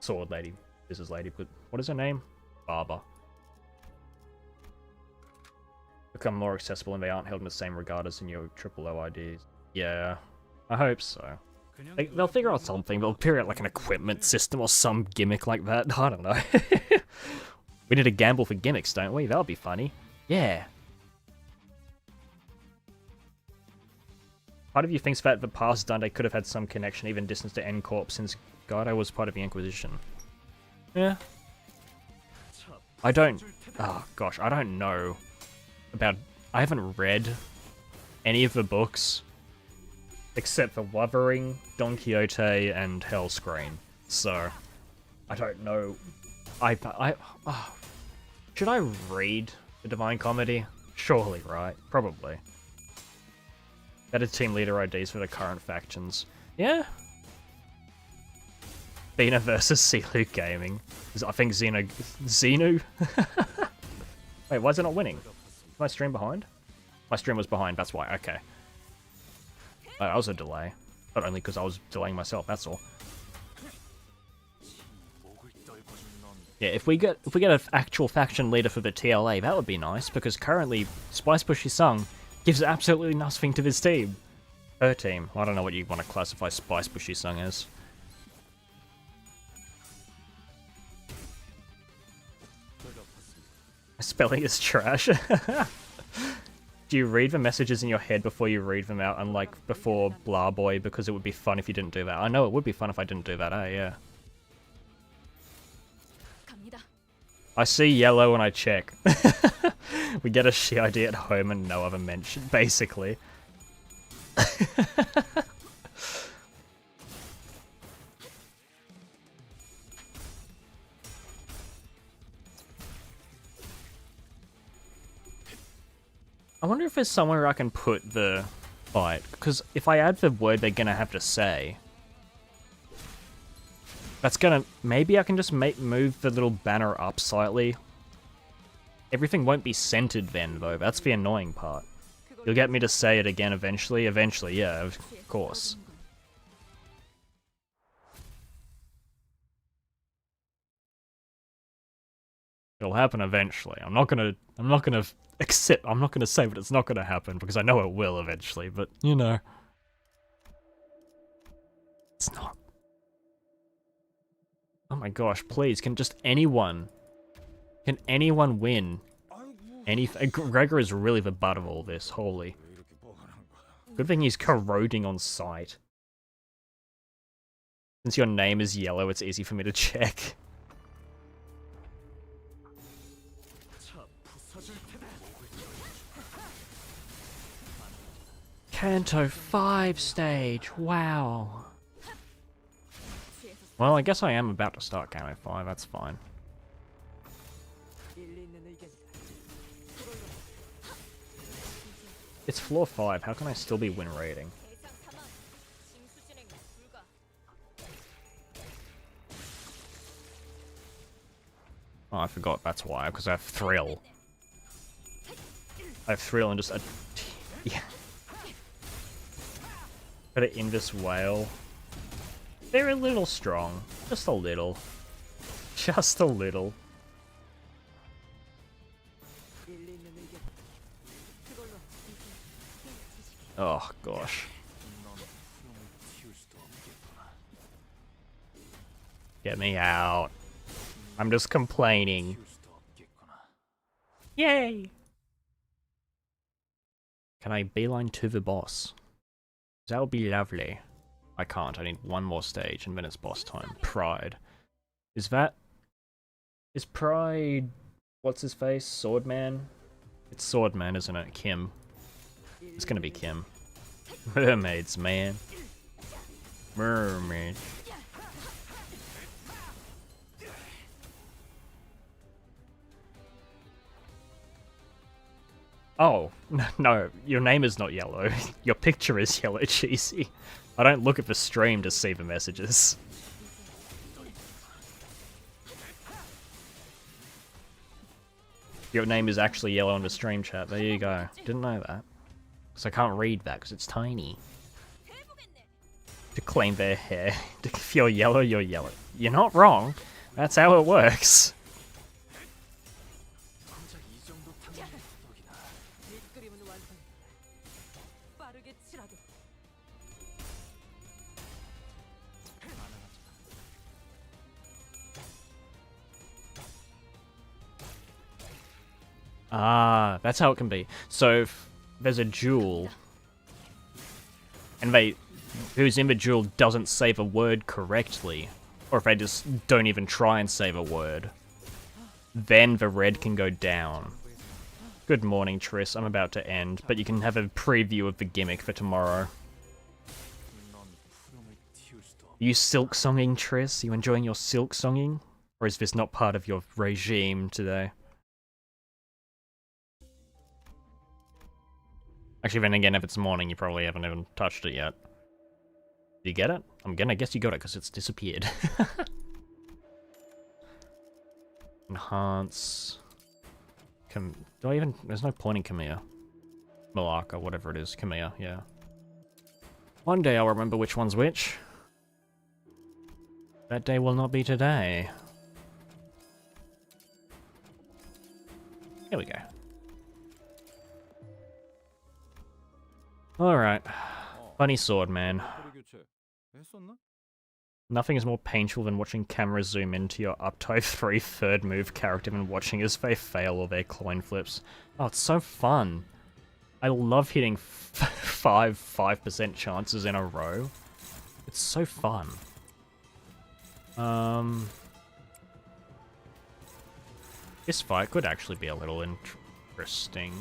sword lady. This is lady, but what is her name? Barber. Become more accessible and they aren't held in the same regard as in your OO IDs. Yeah, I hope so. They'll figure out something. They'll figure out like an equipment system or some gimmick like that. I don't know. We need to gamble for gimmicks, don't we? That'll be funny. Yeah. Part of you thinks that the past Dante could have had some connection, even distance to N-Corp, since Guido was part of the Inquisition. Yeah. I don't... Oh, gosh, I don't know about... I haven't read any of the books except for Wuthering, Don Quixote, and Hellscreen. So, I don't know. Should I read The Divine Comedy? Surely, right? Probably. Better team leader IDs for the current factions. Yeah. Bina versus Sealu Gaming. I think Xenu? Wait, why is it not winning? Is my stream behind? My stream was behind, that's why, okay. That was a delay. But only because I was delaying myself, that's all. Yeah, if we get an actual faction leader for the TLA, that would be nice, because currently Spice Bushy Sung gives absolutely nothing to this team. Her team. I don't know what you want to classify Spice Bushy Sung as. Spelling is trash. Do you read the messages in your head before you read them out, unlike before Blah Boy, because it would be fun if you didn't do that? I know it would be fun if I didn't do that, yeah. I see yellow and I check. We get a she ID at home and no other mention, basically. I wonder if there's somewhere I can put the fight, because if I add the word they're gonna have to say, that's gonna... Maybe I can just move the little banner up slightly. Everything won't be centered then, though. That's the annoying part. You'll get me to say it again eventually? Eventually, yeah, of course. It'll happen eventually. I'm not gonna say that it's not gonna happen, because I know it will eventually, but, you know. It's not. Oh my gosh, please, can anyone win? Gregor is really the butt of all this, holy. Good thing he's corroding on sight. Since your name is yellow, it's easy for me to check. Kanto 5 stage, wow. Well, I guess I am about to start Kanto 5, that's fine. It's floor 5, how can I still be win rating? Oh, I forgot that's why, because I have Thrill. I have Thrill and just a... yeah. Got an Invis Whale. They're a little strong. Just a little. Just a little. Oh, gosh. Get me out. I'm just complaining. Yay! Can I beeline to the boss? That would be lovely. I can't, I need one more stage and then it's boss time. Pride. Is Pride... what's his face? Swordman? It's Swordman, isn't it? Kim. It's gonna be Kim. Mermaids, man. Mermaid. Oh, no, your name is not yellow. Your picture is yellow, cheesy. I don't look at the stream to see the messages. Your name is actually yellow in the stream chat. There you go. Didn't know that. Because I can't read that, because it's tiny. To claim their hair. If you're yellow, you're yellow. You're not wrong. That's how it works. Ah, that's how it can be. So, if there's a duel, and who's in the duel doesn't save a word correctly, or if they just don't even try and save a word, then the red can go down. Good morning, Triss. I'm about to end, but you can have a preview of the gimmick for tomorrow. Are you silk songing, Triss? Are you enjoying your silk songing? Or is this not part of your regime today? Actually, then again, if it's morning, you probably haven't even touched it yet. Did you get it? I'm gonna guess you got it because it's disappeared. Enhance. Do I even... There's no point in Kamiya. Malaka, whatever it is. Kamiya, yeah. One day I'll remember which one's which. That day will not be today. Here we go. Alright. Funny sword, man. Nothing is more painful than watching cameras zoom into your up-type 3 third move character and watching as they fail or their coin flips. Oh, it's so fun. I love hitting 5% chances in a row. It's so fun. This fight could actually be a little interesting.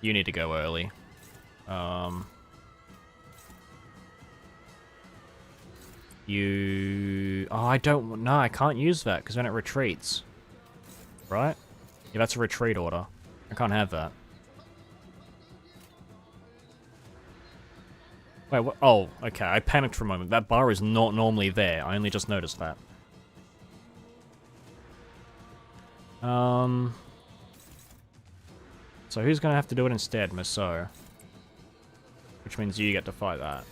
You need to go early. Oh, I don't... No, I can't use that, because then it retreats. Right? Yeah, that's a retreat order. I can't have that. Wait, what? Oh, okay, I panicked for a moment. That bar is not normally there. I only just noticed that. So who's gonna have to do it instead? Maso. Which means you get to fight that.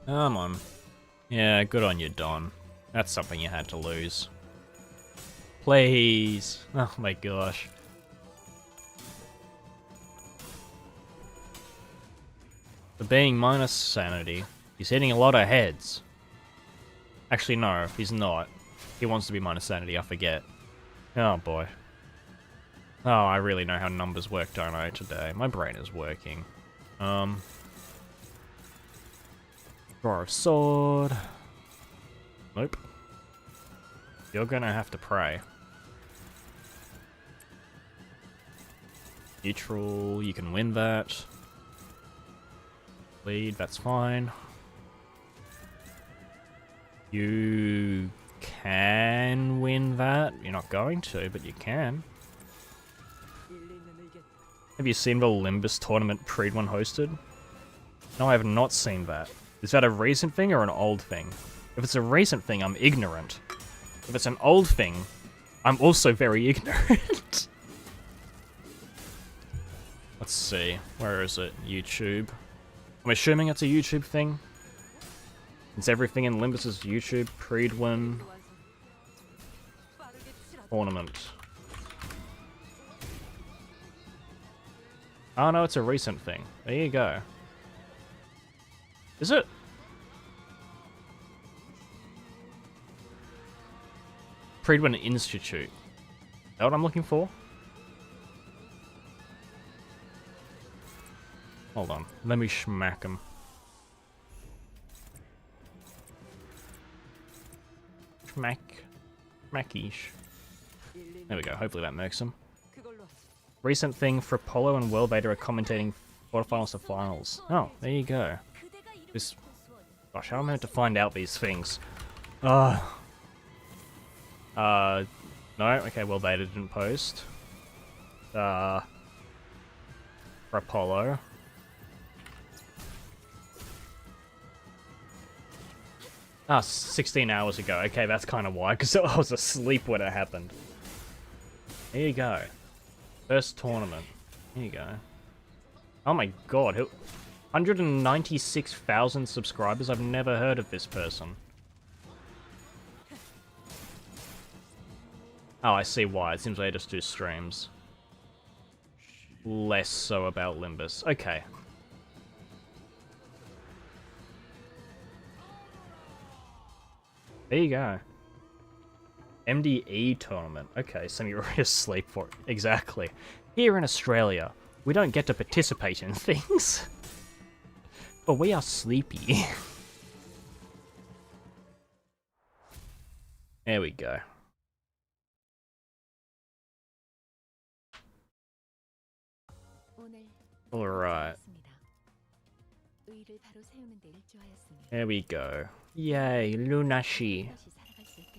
Come on. Yeah, good on you, Don. That's something you had to lose. Please. Oh my gosh. For being minus sanity, he's hitting a lot of heads. Actually, no, he's not. He wants to be minus sanity, I forget. Oh boy. Oh, I really know how numbers work, don't I, today? My brain is working. Draw a sword. Nope. You're gonna have to pray. Neutral, you can win that. Lead, that's fine. You can win that. You're not going to, but you can. Have you seen the Limbus tournament Preed1 hosted? No, I have not seen that. Is that a recent thing or an old thing? If it's a recent thing, I'm ignorant. If it's an old thing, I'm also very ignorant. Let's see. Where is it? YouTube. I'm assuming it's a YouTube thing. It's everything in Limbus is YouTube. Preed1 tournament. Oh no, it's a recent thing. There you go. Is it? Preed1 Institute. Is that what I'm looking for? Hold on. Let me schmack him. Schmack. Schmackish. There we go. Hopefully that makes him. Recent thing for Apollo and World Vader are commentating quarterfinals to finals. Oh, there you go. This. Gosh, how am I meant to find out these things? No. Okay, World Vader didn't post. For Apollo. Ah, 16 hours ago. Okay, that's kind of why, because I was asleep when it happened. There you go. First tournament. There you go. Oh my god, 196,000 subscribers? I've never heard of this person. Oh, I see why. It seems they just do streams. Less so about Limbus. Okay. There you go. MDE tournament. Okay, so you're already asleep for it. Exactly. Here in Australia, we don't get to participate in things. But we are sleepy. There we go. Alright. There we go. Yay, Lunashi.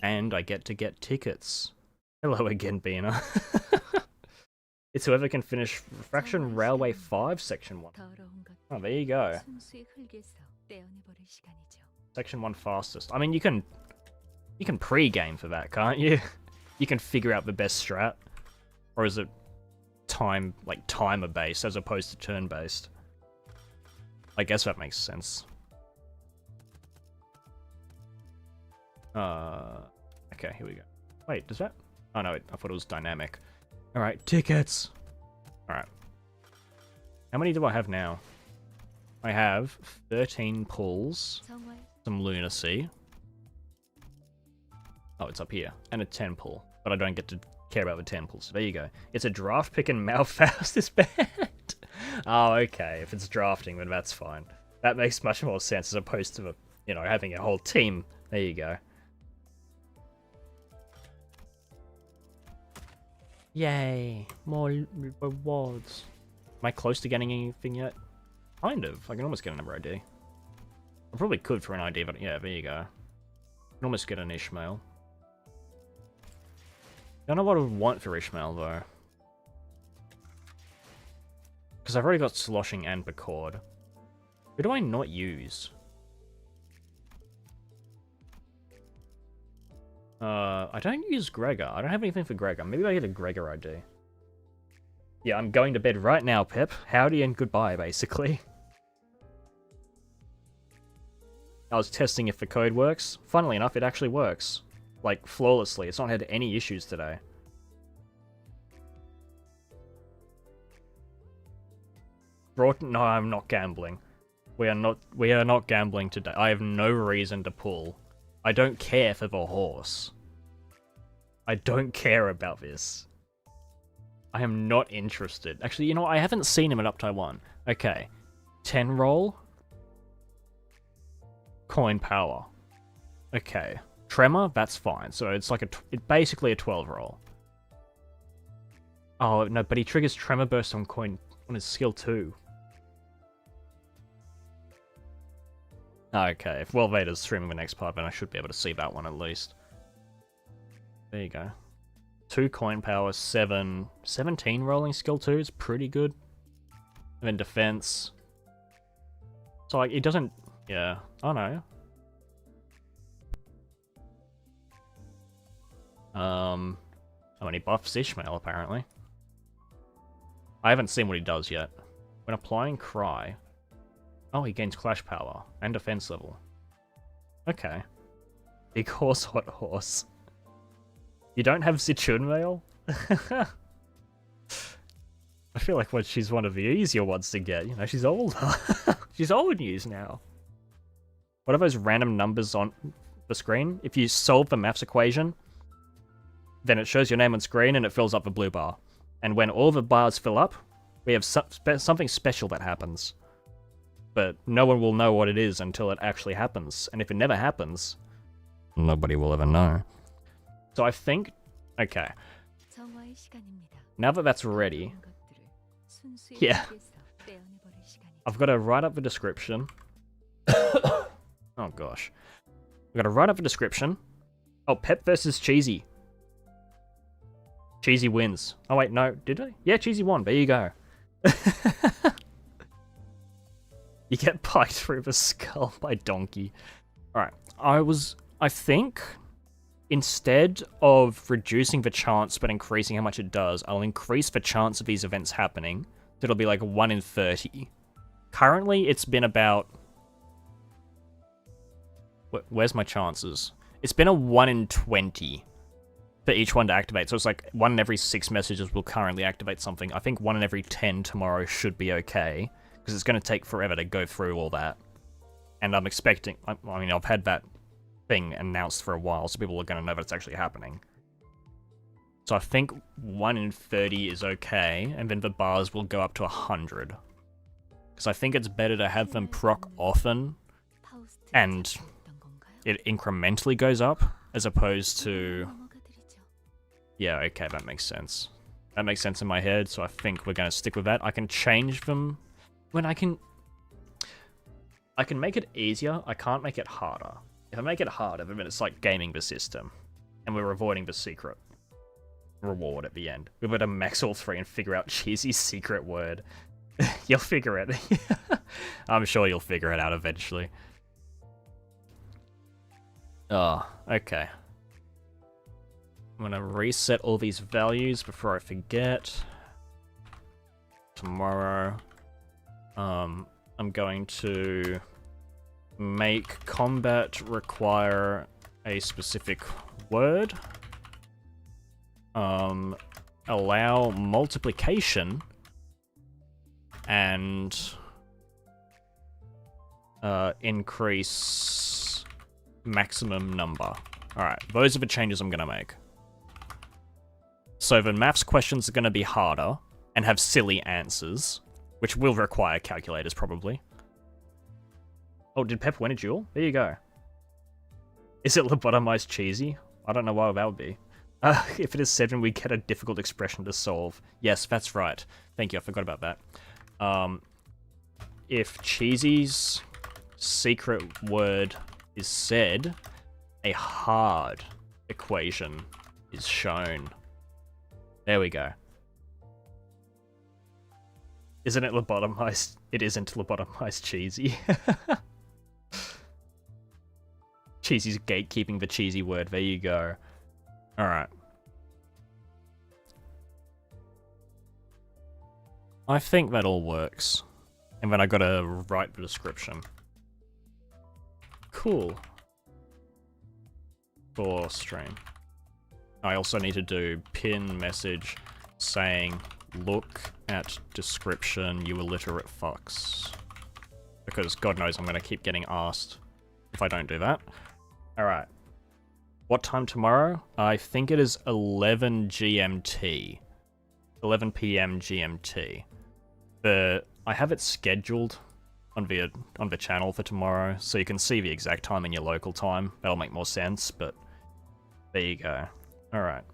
And I get to get tickets. Hello again, Bina. It's whoever can finish Fraction Railway 5 Section 1. Oh, there you go. Section 1 fastest. I mean, you can pre-game for that, can't you? You can figure out the best strat. Or is it timer-based as opposed to turn-based? I guess that makes sense. Okay, here we go. Wait, does that? Oh no, I thought it was dynamic. Alright, tickets! Alright. How many do I have now? I have 13 pulls, some lunacy. Oh, it's up here. And a 10 pull. But I don't get to care about the 10 pulls. So there you go. It's a draft pick and Malphite is bad. Oh, okay. If it's drafting, then that's fine. That makes much more sense as opposed to, having a whole team. There you go. Yay, more rewards. Am I close to getting anything yet? Kind of. I can almost get a number ID. I probably could for an ID, but yeah, there you go. I can almost get an Ishmael. Don't know what I would want for Ishmael, though. Because I've already got Sloshing and Bacord. Who do I not use? I don't use Gregor. I don't have anything for Gregor. Maybe I get a Gregor ID. Yeah, I'm going to bed right now, Pep. Howdy and goodbye, basically. I was testing if the code works. Funnily enough, it actually works. Like, flawlessly. It's not had any issues today. No, I'm not gambling. We are not gambling today. I have no reason to pull. I don't care for the horse. I don't care about this. I am not interested. Actually, you know what? I haven't seen him at up Taiwan. Okay. 10 roll. Coin power. Okay. Tremor, that's fine. So it's like basically a 12 roll. Oh, no, but he triggers Tremor Burst on his skill too. Okay, if Well Vader's streaming the next part, then I should be able to see that one at least. There you go. 2 coin power, 17 rolling skill 2 is pretty good. And then defense. So like, it doesn't... Yeah, I know. How many buffs Ishmael, apparently. I haven't seen what he does yet. When applying Cry... Oh, he gains Clash Power and defense level. Okay. Big horse, hot horse. You don't have Zichun Mail? I feel like she's one of the easier ones to get. You know, she's older. She's old news now. What are those random numbers on the screen? If you solve the maths equation, then it shows your name on screen and it fills up the blue bar. And when all the bars fill up, we have something special that happens. But no one will know what it is until it actually happens. And if it never happens, nobody will ever know. So I think... Okay. Now that that's ready... Yeah. I've got to write up the description. Oh gosh. I've got to write up the description. Oh, Pep versus Cheesy. Cheesy wins. Oh wait, no. Did I? Yeah, Cheesy won. There you go. You get piked through the skull by Donkey. Alright, I think, instead of reducing the chance but increasing how much it does, I'll increase the chance of these events happening. So it'll be like 1 in 30. Currently, it's been about... Where's my chances? It's been a 1 in 20 for each one to activate. So it's like 1 in every 6 messages will currently activate something. I think 1 in every 10 tomorrow should be okay. Because it's going to take forever to go through all that. And I'm expecting... I mean, I've had that thing announced for a while, so people are going to know that it's actually happening. So I think 1 in 30 is okay, and then the bars will go up to 100. Because I think it's better to have them proc often, and it incrementally goes up, as opposed to... Yeah, okay, that makes sense. That makes sense in my head, so I think we're going to stick with that. I can change them... When I can make it easier, I can't make it harder. If I make it harder, then it's like gaming the system. And we're avoiding the secret reward at the end. We've got to max all 3 and figure out Cheesy's secret word. You'll figure it. I'm sure you'll figure it out eventually. Oh, okay. I'm gonna reset all these values before I forget. Tomorrow. I'm going to make combat require a specific word. Allow multiplication and increase maximum number. Alright, those are the changes I'm gonna make. So the maths questions are gonna be harder and have silly answers, which will require calculators, probably. Oh, did Pep win a duel? There you go. Is it lobotomized Cheesy? I don't know why that would be. If it is 7, we get a difficult expression to solve. Yes, that's right. Thank you, I forgot about that. If Cheesy's secret word is said, a hard equation is shown. There we go. Isn't it lobotomized? It isn't lobotomized Cheesy. Cheesy's gatekeeping the cheesy word. There you go. Alright. I think that all works. And then I gotta write the description. Cool. For stream. I also need to do pin message saying, look at description, you illiterate fucks. Because God knows I'm going to keep getting asked if I don't do that. Alright. What time tomorrow? I think it is 11 GMT. 11 PM GMT. But I have it scheduled on the channel for tomorrow, so you can see the exact time in your local time. That'll make more sense, but there you go. Alright.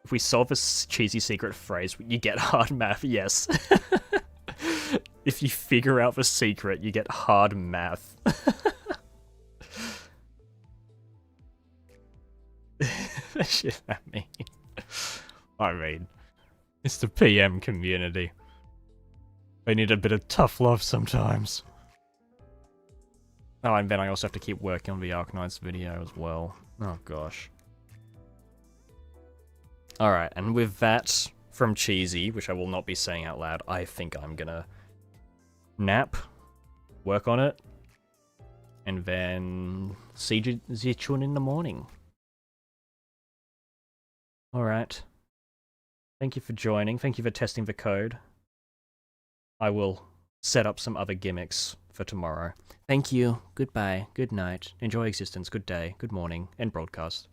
If we solve this cheesy secret phrase, you get hard math, yes. If you figure out the secret, you get hard math. That shit at me. I mean, it's the PM community. They need a bit of tough love sometimes. Oh, and then I also have to keep working on the Arknights video as well. Oh gosh. Alright, and with that from Cheesy, which I will not be saying out loud, I think I'm gonna nap, work on it, and then see you in the morning. Alright. Thank you for joining, thank you for testing the code. I will set up some other gimmicks for tomorrow. Thank you, goodbye, good night, enjoy existence, good day, good morning, and broadcast.